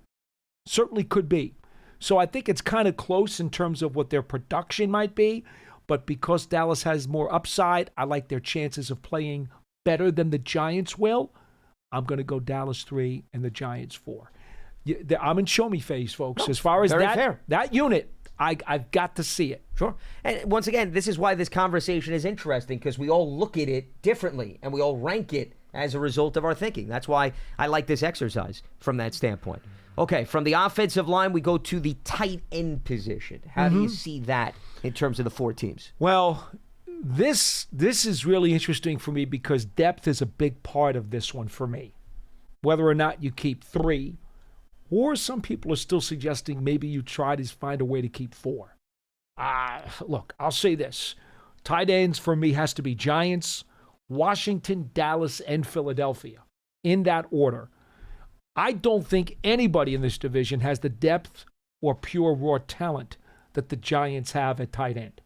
Certainly could be. So I think it's kind of close in terms of what their production might be, but because Dallas has more upside, I like their chances of playing better than the Giants will. I'm going to go Dallas 3 and the Giants 4. I'm in show-me phase, folks. As far as that unit, I've got to see it. Sure. And once again, this is why this conversation is interesting, because we all look at it differently and we all rank it as a result of our thinking. That's why I like this exercise from that standpoint. Okay, from the offensive line, we go to the tight end position. How do you see that in terms of the 4 teams? Well, this is really interesting for me because depth is a big part of this one for me. Whether or not you keep 3, or some people are still suggesting maybe you try to find a way to keep 4. Look, I'll say this. Tight ends for me has to be Giants, Washington, Dallas, and Philadelphia. In that order. I don't think anybody in this division has the depth or pure raw talent that the Giants have at tight end.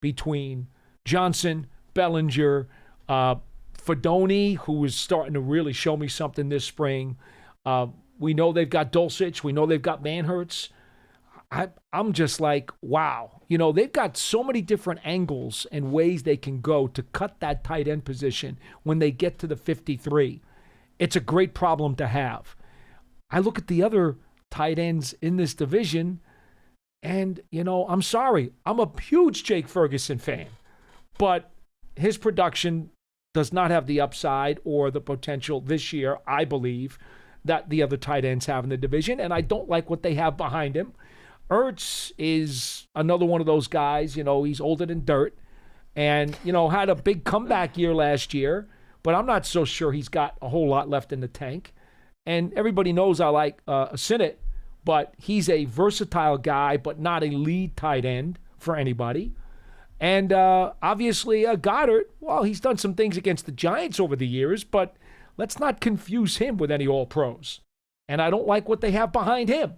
Between Johnson, Bellinger, Fedoni, who is starting to really show me something this spring. We know they've got Dulcich. We know they've got Manhertz. I'm just like, wow. They've got so many different angles and ways they can go to cut that tight end position when they get to the 53. It's a great problem to have. I look at the other tight ends in this division, and, I'm sorry. I'm a huge Jake Ferguson fan, but his production does not have the upside or the potential this year, I believe, that the other tight ends have in the division, and I don't like what they have behind him. Ertz is another one of those guys, he's older than dirt, and, had a big comeback year last year, but I'm not so sure he's got a whole lot left in the tank. And everybody knows I like Sinnott, but he's a versatile guy, but not a lead tight end for anybody. And obviously Goddard, well, he's done some things against the Giants over the years, but let's not confuse him with any All-Pros. And I don't like what they have behind him.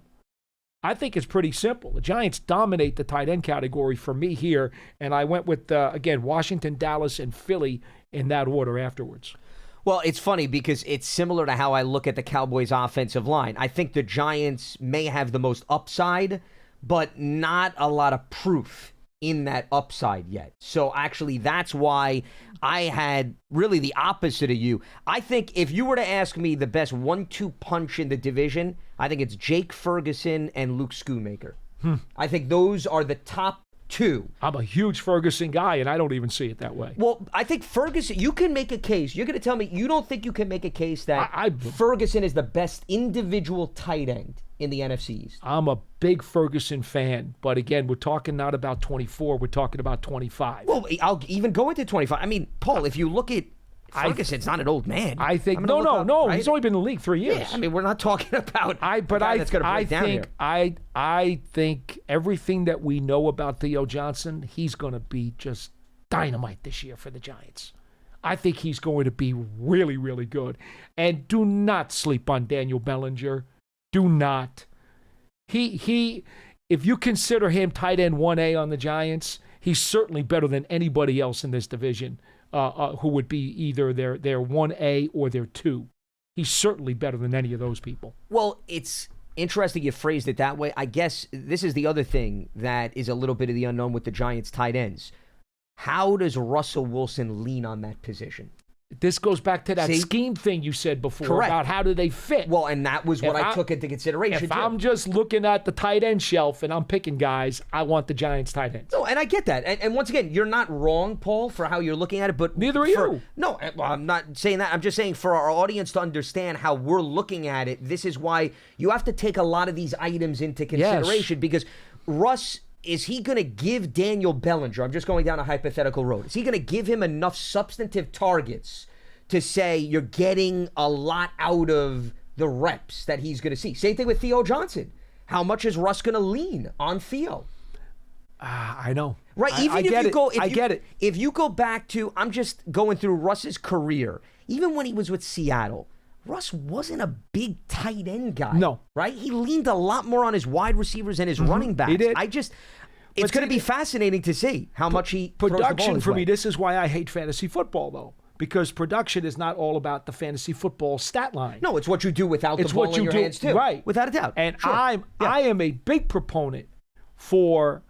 I think it's pretty simple. The Giants dominate the tight end category for me here, and I went with, again, Washington, Dallas, and Philly in that order afterwards. Well, it's funny because it's similar to how I look at the Cowboys' offensive line. I think the Giants may have the most upside, but not a lot of proof in that upside yet. So actually, that's why I had really the opposite of you. I think if you were to ask me the best 1-2 punch in the division, I think it's Jake Ferguson and Luke Schoonmaker. I think those are the top 2. I'm a huge Ferguson guy, and I don't even see it that way. Well, I think Ferguson, you can make a case. You're going to tell me you don't think you can make a case that Ferguson is the best individual tight end in the NFC East. I'm a big Ferguson fan, but again, we're talking not about 24, we're talking about 25. Well, I'll even go into 25. I mean, Paul, if you look at Ferguson's not an old man. I think no. Right? He's only been in the league 3 years. Yeah, I mean, we're not talking about I think everything that we know about Theo Johnson, he's going to be just dynamite this year for the Giants. I think he's going to be really, really good. And do not sleep on Daniel Bellinger. Do not. He if you consider him tight end 1A on the Giants, he's certainly better than anybody else in this division. Who would be either their 1A or their 2. He's certainly better than any of those people. Well, it's interesting you phrased it that way. I guess this is the other thing that is a little bit of the unknown with the Giants tight ends. How does Russell Wilson lean on that position? This goes back to that See? scheme thing you said before Correct. about how do they fit. Well, and that was what I took into consideration. If I'm just looking at the tight end shelf and I'm picking guys, I want the Giants tight ends. No, and I get that. And once again, you're not wrong, Paul, for how you're looking at it. But neither are you. No, well, I'm not saying that. I'm just saying for our audience to understand how we're looking at it, this is why you have to take a lot of these items into consideration. Because Russ, is he going to give Daniel Bellinger, I'm just going down a hypothetical road, is he going to give him enough substantive targets to say you're getting a lot out of the reps that he's going to see? Same thing with Theo Johnson. How much is Russ going to lean on Theo? I know. Right, I get it. If you go back to, I'm just going through Russ's career, even when he was with Seattle, Russ wasn't a big tight end guy. No. Right? He leaned a lot more on his wide receivers and his running backs. He did. It's going to be fascinating to see how much he throws the ball production his for way. me. This is why I hate fantasy football, though, because production is not all about the fantasy football stat line. No, it's what you do without the ball in your hands too. Right, without a doubt. And Sure. I am a big proponent for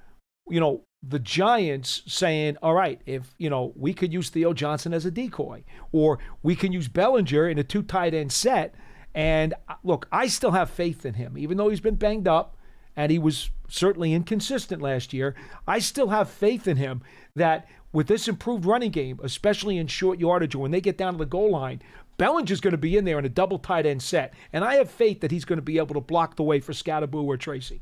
the Giants saying, all right, if we could use Theo Johnson as a decoy, or we can use Bellinger in a 2 tight end set. And look, I still have faith in him, even though he's been banged up and he was certainly inconsistent last year. I still have faith in him that with this improved running game, especially in short yardage, or when they get down to the goal line, Bellinger's going to be in there in a double tight end set. And I have faith that he's going to be able to block the way for Scatterboo or Tracy.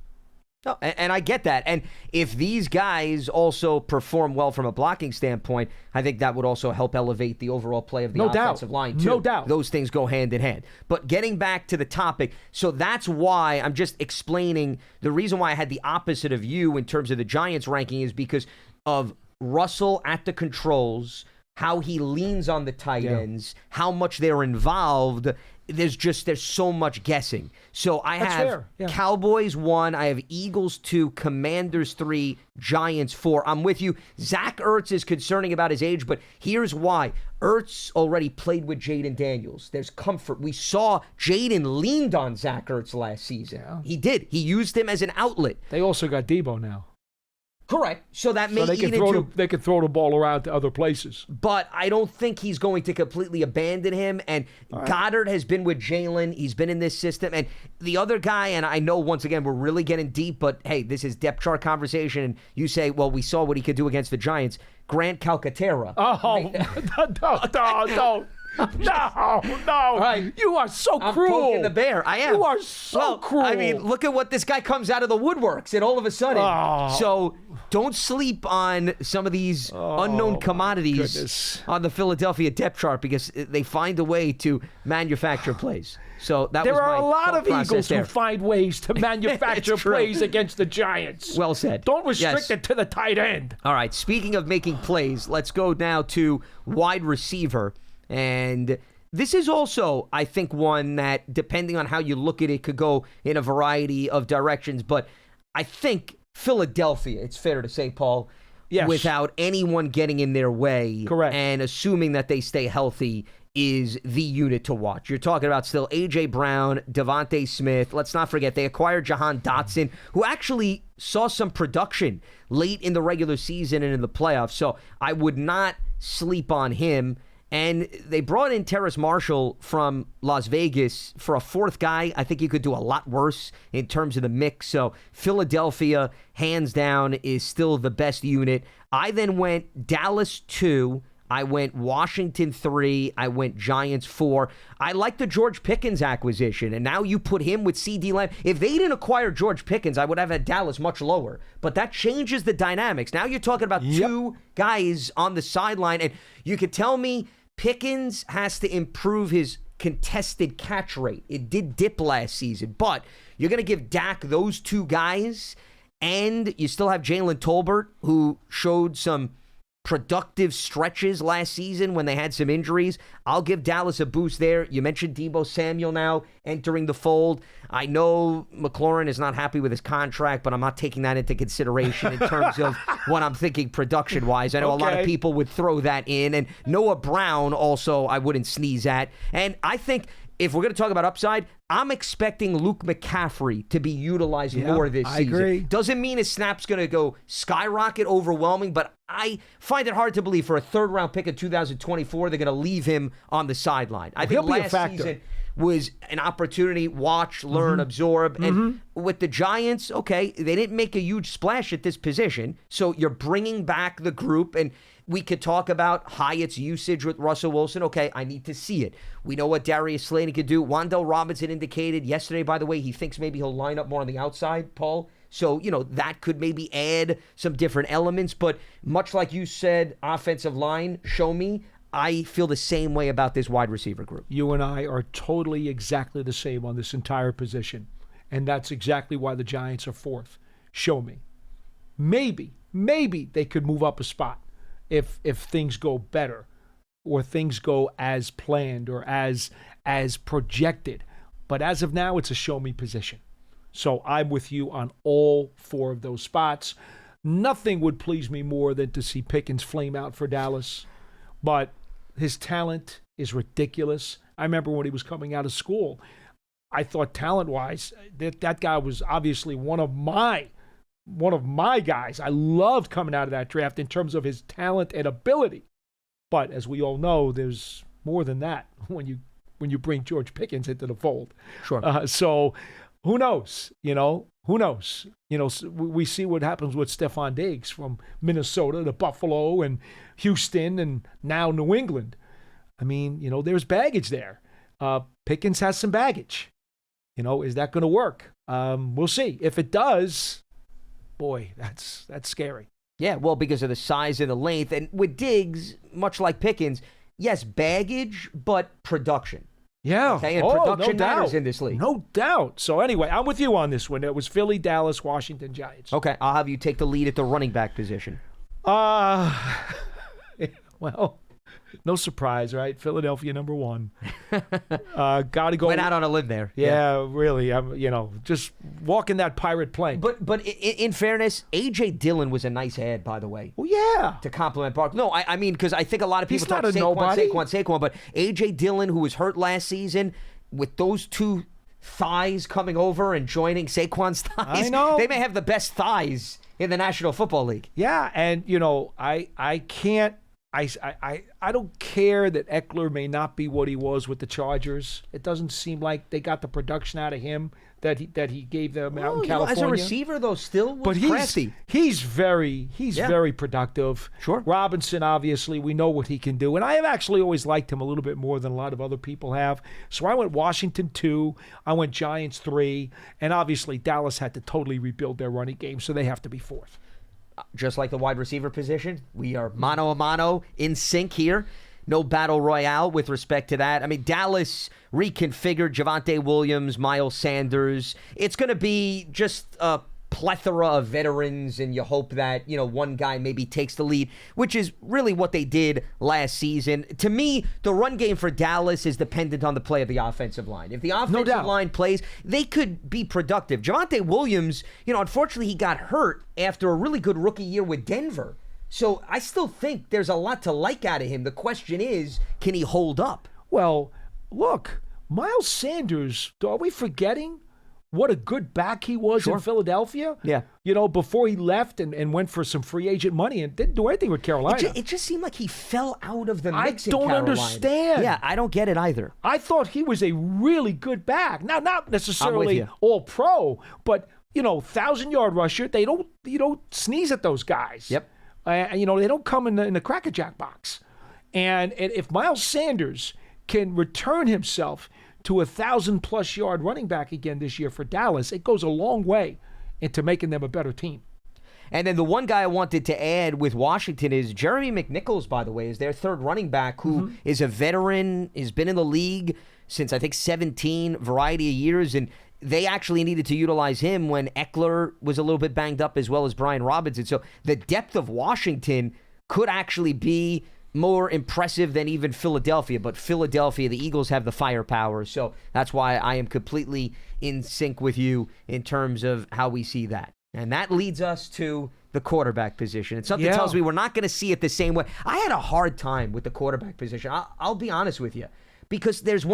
No, and I get that. And if these guys also perform well from a blocking standpoint, I think that would also help elevate the overall play of the offensive line, too. No doubt. Those things go hand in hand. But getting back to the topic, so that's why I'm just explaining the reason why I had the opposite of you in terms of the Giants ranking is because of Russell at the controls, how he leans on the tight ends, how much they're involved. There's so much guessing. So I have Cowboys 1, I have Eagles 2, Commanders 3, Giants 4. I'm with you. Zach Ertz is concerning about his age, but here's why. Ertz already played with Jaden Daniels. There's comfort. We saw Jaden leaned on Zach Ertz last season. Yeah. He did. He used him as an outlet. They also got Debo now. Correct. So that may they can throw the ball around to other places. But I don't think he's going to completely abandon him. And Goddard has been with Jalen. He's been in this system. And the other guy, and I know, once again, we're really getting deep, but hey, this is depth chart conversation. And you say, well, we saw what he could do against the Giants. Grant Calcaterra. Oh, no. No. Right. You are so I'm cruel. poking the bear. I am. You are so cruel. I mean, look at what this guy comes out of the woodworks, and all of a sudden. So don't sleep on some of these unknown commodities on the Philadelphia depth chart, because they find a way to manufacture plays. So that there was are my a lot of Eagles there. who find ways to manufacture plays against the Giants. Well said. Don't restrict it to the tight end. All right. Speaking of making plays, let's go now to wide receiver. And this is also, I think, one that, depending on how you look at it, could go in a variety of directions. But I think Philadelphia, it's fair to say, Paul, without anyone getting in their way, correct, and assuming that they stay healthy, is the unit to watch. You're talking about still A.J. Brown, Devontae Smith. Let's not forget they acquired Jahan Dotson, who actually saw some production late in the regular season and in the playoffs. So I would not sleep on him. And they brought in Terrace Marshall from Las Vegas for a fourth guy. I think he could do a lot worse in terms of the mix. So Philadelphia, hands down, is still the best unit. I then went Dallas 2. I went Washington 3. I went Giants 4. I like the George Pickens acquisition, and now you put him with C.D. Lamb. If they didn't acquire George Pickens, I would have had Dallas much lower. But that changes the dynamics. Now you're talking about two guys on the sideline, and you could tell me Pickens has to improve his contested catch rate. It did dip last season, but you're going to give Dak those two guys, and you still have Jalen Tolbert, who showed some productive stretches last season when they had some injuries. I'll give Dallas a boost there. You mentioned Deebo Samuel now entering the fold. I know McLaurin is not happy with his contract, but I'm not taking that into consideration in terms of what I'm thinking production-wise. I know a lot of people would throw that in. And Noah Brown also I wouldn't sneeze at. And I think if we're going to talk about upside, I'm expecting Luke McCaffrey to be utilized more this season. I agree. Doesn't mean his snap's going to go skyrocket overwhelming, but I find it hard to believe for a third-round pick in 2024, they're going to leave him on the sideline. I think last season was an opportunity, watch, learn, absorb. And with the Giants, okay, they didn't make a huge splash at this position. So you're bringing back the group, and we could talk about Hyatt's usage with Russell Wilson. Okay, I need to see it. We know what Darius Slayton could do. Wan'Dale Robinson indicated yesterday, by the way, he thinks maybe he'll line up more on the outside, Paul. So, that could maybe add some different elements. But much like you said, offensive line, show me. I feel the same way about this wide receiver group. You and I are totally exactly the same on this entire position. And that's exactly why the Giants are fourth. Show me. Maybe they could move up a spot if things go better or things go as planned or as projected. But as of now, it's a show me position. So I'm with you on all four of those spots. Nothing would please me more than to see Pickens flame out for Dallas. But his talent is ridiculous. I remember when he was coming out of school, I thought talent-wise, that guy was obviously one of my guys. I loved coming out of that draft in terms of his talent and ability. But as we all know, there's more than that when you bring George Pickens into the fold. Sure. So who knows? Who knows? We see what happens with Stephon Diggs from Minnesota to Buffalo and Houston and now New England. I mean, there's baggage there. Pickens has some baggage. Is that going to work? We'll see. If it does, boy, that's scary. Yeah, well, because of the size and the length. And with Diggs, much like Pickens, yes, baggage, but production. Yeah. Okay, and production matters in this league. No doubt. So anyway, I'm with you on this one. It was Philly, Dallas, Washington, Giants. Okay, I'll have you take the lead at the running back position. Well, no surprise, right? Philadelphia number one. Got to go. Went out on a limb there. Yeah, really. I'm, just walking that pirate plane. But in fairness, A.J. Dillon was a nice ad, by the way. Well, yeah. To compliment Barkley. No, I mean, because I think a lot of people talk Saquon, but A.J. Dillon, who was hurt last season, with those two thighs coming over and joining Saquon's thighs, I know. They may have the best thighs in the National Football League. Yeah, and, I can't. I don't care that Eckler may not be what he was with the Chargers. It doesn't seem like they got the production out of him that he gave them out in California. As a receiver, though, still was crafty. He's very productive. Sure. Robinson, obviously, we know what he can do. And I have actually always liked him a little bit more than a lot of other people have. So I went Washington 2. I went Giants 3. And obviously, Dallas had to totally rebuild their running game, so they have to be fourth. Just like the wide receiver position, we are mano a mano in sync here. No battle royale with respect to that. I mean, Dallas reconfigured Javonte Williams, Miles Sanders. It's going to be just a plethora of veterans, and you hope that, one guy maybe takes the lead, which is really what they did last season. To me, the run game for Dallas is dependent on the play of the offensive line. If the offensive line plays, they could be productive. Javonte Williams, unfortunately, he got hurt after a really good rookie year with Denver. So I still think there's a lot to like out of him. The question is, can he hold up? Well, look, Miles Sanders, are we forgetting what a good back he was in Philadelphia? Yeah. Before he left and went for some free agent money and didn't do anything with Carolina. It just seemed like he fell out of the mix in Don't Carolina. understand. Yeah, I don't get it either. I thought he was a really good back. Now, not necessarily all pro, but, 1,000-yard rusher. They don't sneeze at those guys. Yep. They don't come in the Cracker Jack box. And if Miles Sanders can return himself to a 1,000+ yard running back again this year for Dallas, it goes a long way into making them a better team. And then the one guy I wanted to add with Washington is Jeremy McNichols, by the way, is their third running back who is a veteran, has been in the league since, I think, 17, variety of years, and they actually needed to utilize him when Eckler was a little bit banged up, as well as Brian Robinson. So the depth of Washington could actually be more impressive than even Philadelphia. But Philadelphia, the Eagles have the firepower. So that's why I am completely in sync with you in terms of how we see that. And that leads us to the quarterback position. And something tells me we're not going to see it the same way. I had a hard time with the quarterback position. I'll be honest with you. because there's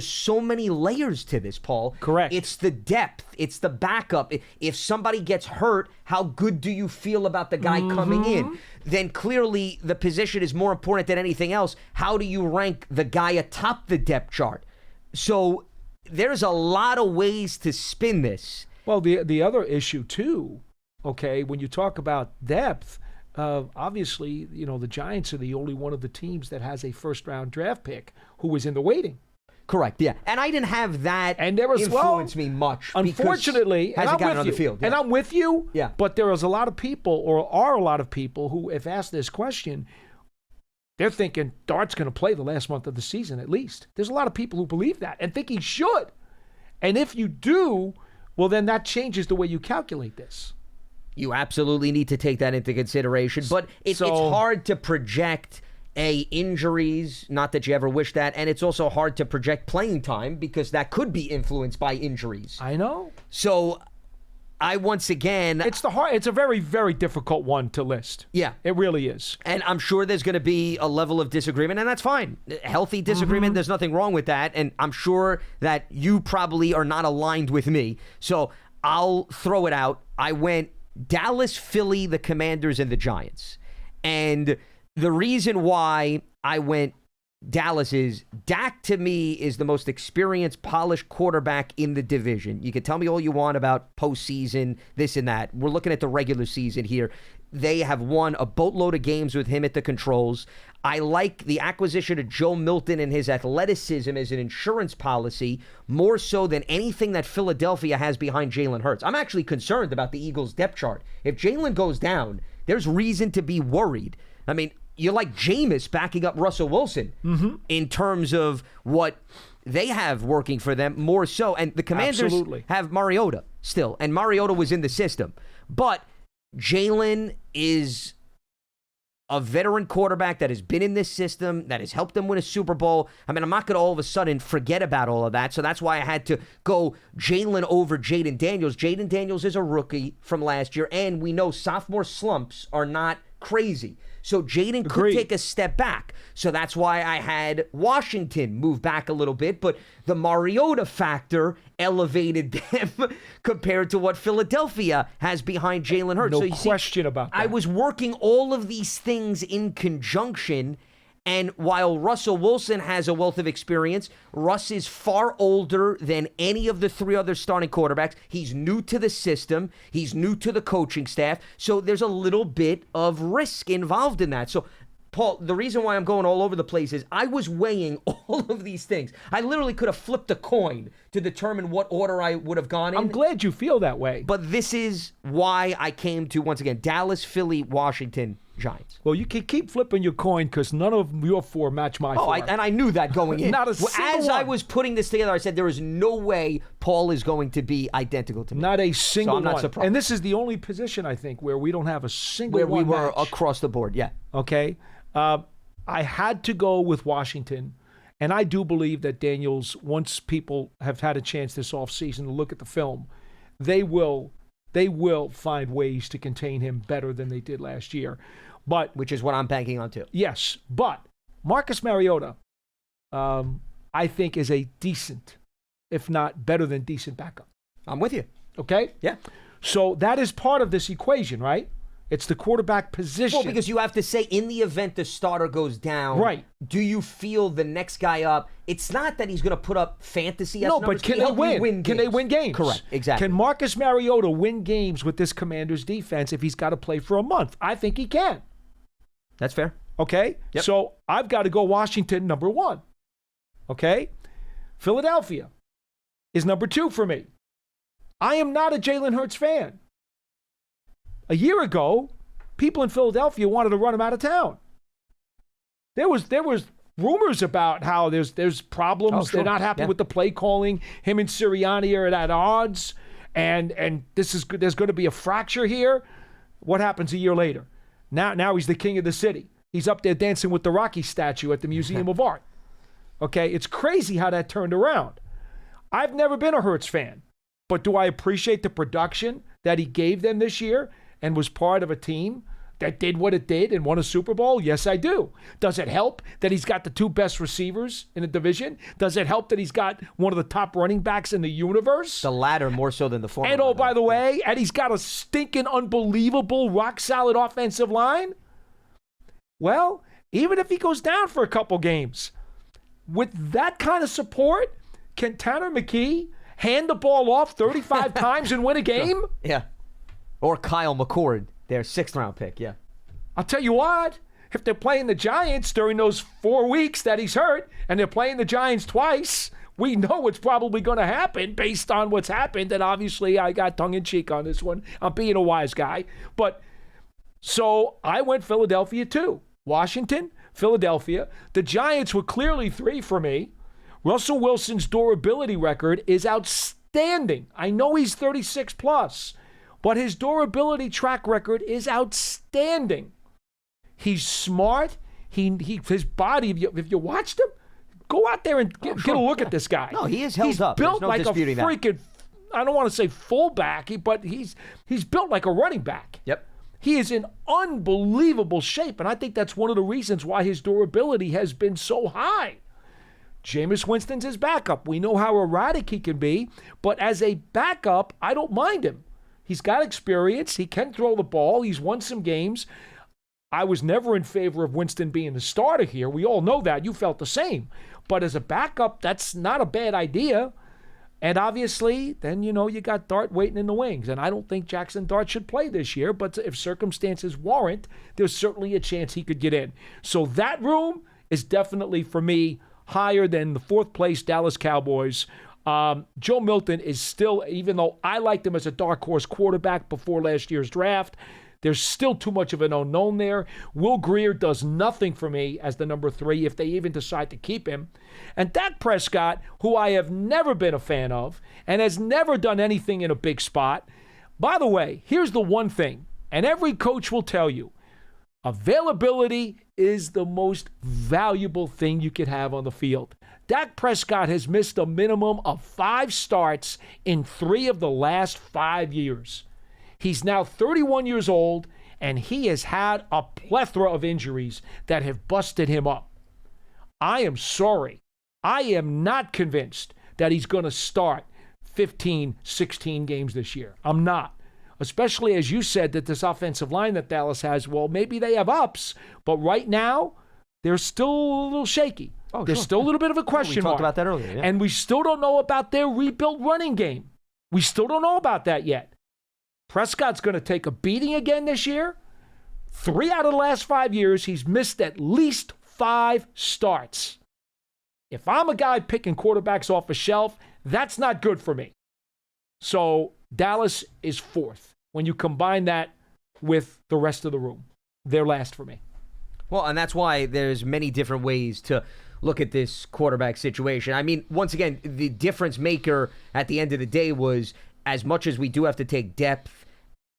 so many layers to this, Paul. Correct. It's the depth. It's the backup. If somebody gets hurt, how good do you feel about the guy coming in? Then clearly the position is more important than anything else. How do you rank the guy atop the depth chart? So there's a lot of ways to spin this. Well, the other issue too, okay, when you talk about depth, obviously, the Giants are the only one of the teams that has a first-round draft pick who was in the waiting. Correct, yeah. And I didn't have that influence me much. Unfortunately, hasn't gotten on the field. Yeah. And I'm with you, yeah. But there is a lot of people, or are a lot of people, who, if asked this question, they're thinking Dart's going to play the last month of the season at least. There's a lot of people who believe that and think he should. And if you do, well, then that changes the way you calculate this. You absolutely need to take that into consideration. But it's hard to project injuries, not that you ever wish that, and it's also hard to project playing time because that could be influenced by injuries. I know. So once again, it's a very, very difficult one to list. Yeah. It really is. And I'm sure there's going to be a level of disagreement, and that's fine. Healthy disagreement, there's nothing wrong with that, and I'm sure that you probably are not aligned with me. So I'll throw it out. I went Dallas, Philly, the Commanders, and the Giants. And the reason why I went Dallas is Dak, to me, is the most experienced, polished quarterback in the division. You can tell me all you want about postseason, this and that. We're looking at the regular season here. They have won a boatload of games with him at the controls. I like the acquisition of Joe Milton and his athleticism as an insurance policy more so than anything that Philadelphia has behind Jalen Hurts. I'm actually concerned about the Eagles' depth chart. If Jalen goes down, there's reason to be worried. I mean, you're like Jameis backing up Russell Wilson in terms of what they have working for them more so. And the Commanders have Mariota still, and Mariota was in the system. But Jalen is a veteran quarterback that has been in this system, that has helped them win a Super Bowl. I mean, I'm not going to all of a sudden forget about all of that. So that's why I had to go Jalen over Jaden Daniels. Jaden Daniels is a rookie from last year, and we know sophomore slumps are not crazy. So Jaden could take a step back. So that's why I had Washington move back a little bit. But the Mariota factor elevated them compared to what Philadelphia has behind Jalen Hurts. No question about that. I was working all of these things in conjunction. And while Russell Wilson has a wealth of experience, Russ is far older than any of the three other starting quarterbacks. He's new to the system. He's new to the coaching staff. So there's a little bit of risk involved in that. So, Paul, the reason why I'm going all over the place is I was weighing all of these things. I literally could have flipped a coin to determine what order I would have gone in. I'm glad you feel that way. But this is why I came to, once again, Dallas, Philly, Washington, Giants. Well, you can keep flipping your coin because none of your four match my four. And I knew that going in. Not a single As one. I was putting this together, I said there is no way Paul is going to be identical to me. Not a single so I'm not one. surprised. And this is the only position, I think, where we don't have a single where one we were match. Across the board, yeah. Okay? I had to go with Washington, and I do believe that Daniels, once people have had a chance this offseason to look at the film, they will find ways to contain him better than they did last year. But which is what I'm banking on too. Yes, but Marcus Mariota, I think, is a decent, if not better than decent backup. I'm with you. Okay? Yeah. So that is part of this equation, right? It's the quarterback position. Well, because you have to say, in the event the starter goes down, right? Do you feel the next guy up? It's not that he's going to put up fantasy numbers. No, but can they win? Can they win games? Correct, exactly. Can Marcus Mariota win games with this Commanders defense if he's got to play for a month? I think he can. That's fair. Okay? Yep. So I've got to go Washington number 1. Okay? Philadelphia is number 2 for me. I am not a Jalen Hurts fan. A year ago, people in Philadelphia wanted to run him out of town. There was rumors about how there's problems. Oh, sure. They're not happy with the play calling. Him and Sirianni are at odds, and there's going to be a fracture here. What happens a year later? Now he's the king of the city. He's up there dancing with the Rocky statue at the Museum of Art. Okay, it's crazy how that turned around. I've never been a Hurts fan, but do I appreciate the production that he gave them this year and was part of a team that did what it did and won a Super Bowl? Yes, I do. Does it help that he's got the 2 best receivers in the division? Does it help that he's got one of the top running backs in the universe? The latter more so than the former. And by the way, and he's got a stinking, unbelievable, rock-solid offensive line? Well, even if he goes down for a couple games, with that kind of support, can Tanner McKee hand the ball off 35 times and win a game? Yeah. Or Kyle McCord, their 6th-round pick, yeah. I'll tell you what, if they're playing the Giants during those 4 weeks that he's hurt, and they're playing the Giants twice, we know what's probably going to happen based on what's happened. And obviously, I got tongue-in-cheek on this one. I'm being a wise guy. But so I went Philadelphia too. Washington, Philadelphia. The Giants were clearly 3 for me. Russell Wilson's durability record is outstanding. I know he's 36 plus, but his durability track record is outstanding. He's smart. His body, if you watched him, go out there and get a look at this guy. No, he is held up. He's built no like a freaking, I don't want to say fullback, but he's built like a running back. Yep. He is in unbelievable shape, and I think that's one of the reasons why his durability has been so high. Jameis Winston's his backup. We know how erratic he can be, but as a backup, I don't mind him. He's got experience. He can throw the ball. He's won some games. I was never in favor of Winston being the starter here. We all know that. You felt the same. But as a backup, that's not a bad idea. And obviously, then, you got Dart waiting in the wings. And I don't think Jackson Dart should play this year, but if circumstances warrant, there's certainly a chance he could get in. So that room is definitely, for me, higher than the 4th place Dallas Cowboys. Joe Milton is still, even though I liked him as a dark horse quarterback before last year's draft, there's still too much of an unknown there. Will Grier does nothing for me as the number 3 if they even decide to keep him. And Dak Prescott, who I have never been a fan of and has never done anything in a big spot. By the way, here's the one thing, and every coach will tell you, availability is the most valuable thing you could have on the field. Dak Prescott has missed a minimum of 5 starts in 3 of the last 5 years. He's now 31 years old, and he has had a plethora of injuries that have busted him up. I am sorry. I am not convinced that he's going to start 15, 16 games this year. I'm not. Especially as you said that this offensive line that Dallas has, well, maybe they have ups, but right now they're still a little shaky. There's still a little bit of a question mark. We talked about that earlier. Yeah. And we still don't know about their rebuilt running game. We still don't know about that yet. Prescott's going to take a beating again this year. 3 out of the last 5 years, he's missed at least 5 starts. If I'm a guy picking quarterbacks off a shelf, that's not good for me. So Dallas is 4th. When you combine that with the rest of the room, they're last for me. Well, and that's why there's many different ways to look at this quarterback situation. I mean, once again, the difference maker at the end of the day was, as much as we do have to take depth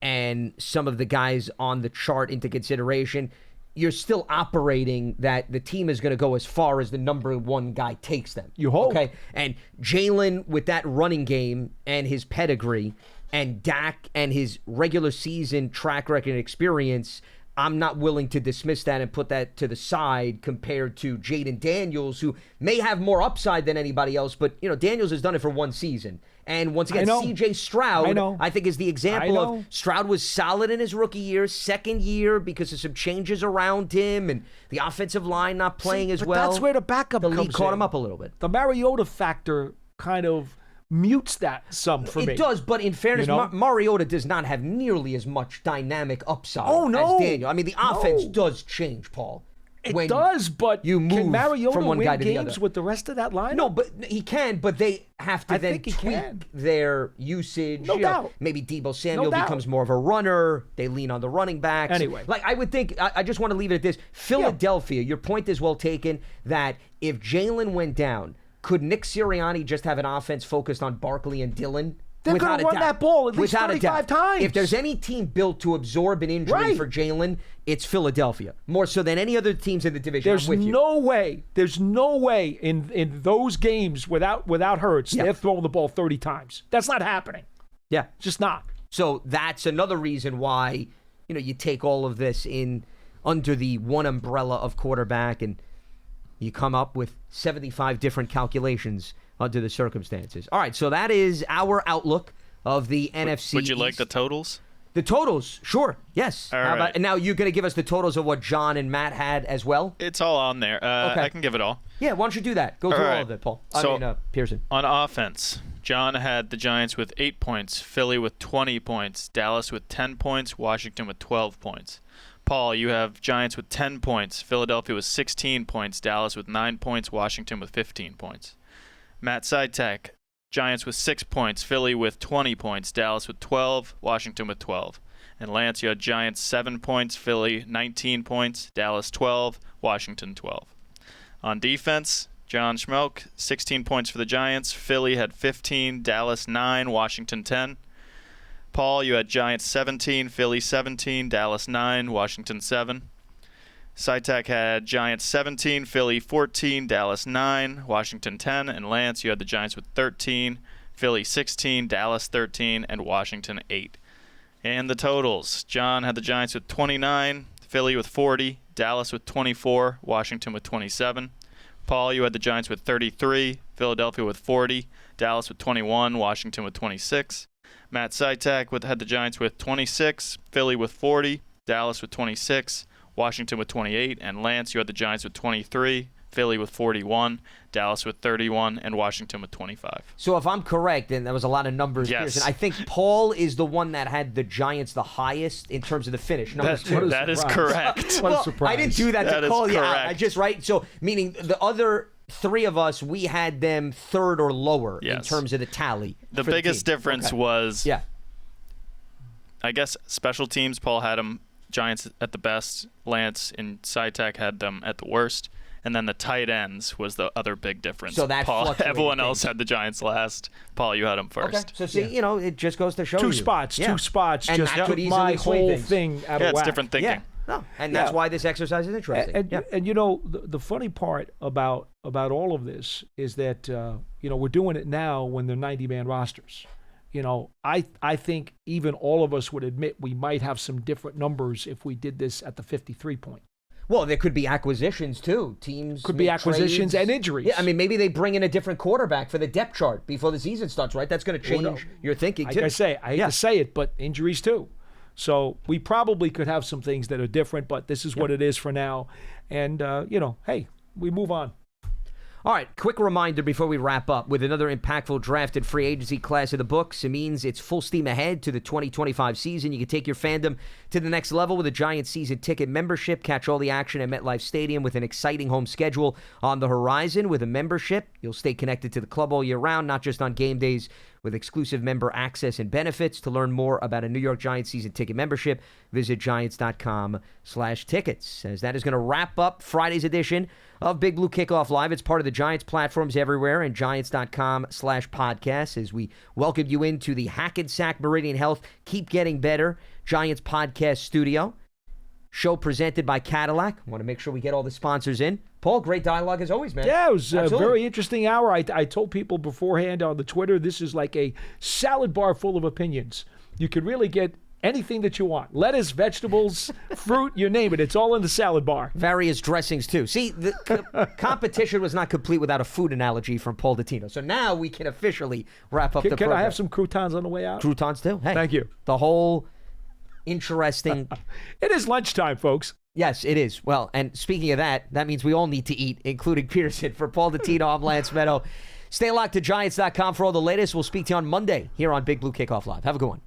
and some of the guys on the chart into consideration, you're still operating that the team is going to go as far as the number 1 guy takes them. You hope. Okay. And Jalen, with that running game and his pedigree, and Dak and his regular season track record and experience, I'm not willing to dismiss that and put that to the side compared to Jaden Daniels, who may have more upside than anybody else, but Daniels has done it for 1 season. And once again, C.J. Stroud, I think, is the example of Stroud was solid in his rookie year, second year, because of some changes around him and the offensive line not playing as well. That's where the backup comes in. The league caught him up a little bit. The Mariota factor kind of mutes that some for me. It does, but in fairness, Mariota does not have nearly as much dynamic upside as Daniel. I mean, the offense does change, Paul. It does, but you move can Mariota from one win guy to the other games with the rest of that lineup? No, but he can, but they have to then tweak their usage. No doubt. Maybe Deebo Samuel becomes more of a runner. They lean on the running backs. Anyway. I would think, I just want to leave it at this. Philadelphia, your point is well taken, that if Jalen went down, could Nick Sirianni just have an offense focused on Barkley and Dillon? They're going to run that ball at least 35 times. If there's any team built to absorb an injury for Jalen, it's Philadelphia. More so than any other teams in the division. There's no way in those games without Hurts, they're throwing the ball 30 times. That's not happening. Yeah. Just not. So that's another reason why you take all of this in under the one umbrella of quarterback, and you come up with 75 different calculations under the circumstances. All right, so that is our outlook of the NFC Would you East. like the totals? The totals, sure, yes. All How about, right. and now you're going to give us the totals of what John and Matt had as well? It's all on there. Okay. I can give it all. Yeah, why don't you do that? Go through all right. of it, Paul. Pearson. On offense, John had the Giants with 8 points, Philly with 20 points, Dallas with 10 points, Washington with 12 points. Paul, you have Giants with 10 points, Philadelphia with 16 points, Dallas with 9 points, Washington with 15 points. Matt Sitek, Giants with 6 points, Philly with 20 points, Dallas with 12, Washington with 12. And Lance, you had Giants 7 points, Philly 19 points, Dallas 12, Washington 12. On defense, John Schmelk, 16 points for the Giants, Philly had 15, Dallas 9, Washington 10. Paul, you had Giants 17, Philly 17, Dallas 9, Washington 7. Sitek had Giants 17, Philly 14, Dallas 9, Washington 10. And Lance, you had the Giants with 13, Philly 16, Dallas 13, and Washington 8. And the totals. John had the Giants with 29, Philly with 40, Dallas with 24, Washington with 27. Paul, you had the Giants with 33, Philadelphia with 40, Dallas with 21, Washington with 26. Matt Sitek had the Giants with 26, Philly with 40, Dallas with 26, Washington with 28. And Lance, you had the Giants with 23, Philly with 41, Dallas with 31, and Washington with 25. So if I'm correct, and that was a lot of numbers, Yes. Pearson, I think Paul is the one that had the Giants the highest in terms of the finish. That is correct. What a Well, surprise. I didn't do that That to is call you out. correct. I just, right? So, meaning the other three of us, we had them third or lower in Yes. term of the tally. The for biggest team. difference Okay. was, Yeah. I guess, special teams. Paul had them Giants at the best. Lance and Sitek had them at the worst. And then the tight ends was the other big difference. So that Paul, fluctuated everyone else things. had the Giants last. Paul, you had them first. Okay. So, see, it just goes to show two you. spots, Yeah. two spots. And just that could took my easily swing whole things. thing out Yeah, of it's whack. different thinking. Yeah. No. And that's Yeah. why this exercise is interesting. And, yeah. and the funny part about all of this is that we're doing it now when they're 90-man rosters. I think even all of us would admit we might have some different numbers if we did this at the 53 point. Well, there could be acquisitions, too. Teams Could be make acquisitions trades. and injuries. Yeah, I mean, maybe they bring in a different quarterback for the depth chart before the season starts, right? That's going to change no. your thinking, Like too. I say, I hate Yeah. to say it, but injuries too. So we probably could have some things that are different, but this is what it is for now. And, hey, we move on. All right, quick reminder before we wrap up. With another impactful drafted free agency class in the books, it means it's full steam ahead to the 2025 season. You can take your fandom to the next level with a Giants season ticket membership. Catch all the action at MetLife Stadium with an exciting home schedule on the horizon. With a membership, you'll stay connected to the club all year round, not just on game days, with exclusive member access and benefits. To learn more about a New York Giants season ticket membership, visit Giants.com/tickets. As that is going to wrap up Friday's edition of Big Blue Kickoff Live. It's part of the Giants platforms everywhere and Giants.com/podcast as we welcome you into the Hackensack Meridian Health Keep Getting Better Giants podcast studio. Show presented by Cadillac. I want to make sure we get all the sponsors in. Paul, great dialogue as always, man. Yeah, it was a Absolutely. very interesting hour. I told people beforehand on the Twitter, this is like a salad bar full of opinions. You can really get anything that you want. Lettuce, vegetables, fruit, you name it. It's all in the salad bar. Various dressings, too. See, the competition was not complete without a food analogy from Paul Dottino. So now we can officially wrap up the Can program. I have some croutons on the way out? croutons, too? Hey, Thank you. The whole interesting... It is lunchtime, folks. Yes, it is. Well, and speaking of that, that means we all need to eat, including Pearson. For Paul Dottino, I'm Lance Medow. Stay locked to Giants.com for all the latest. We'll speak to you on Monday here on Big Blue Kickoff Live. Have a good one.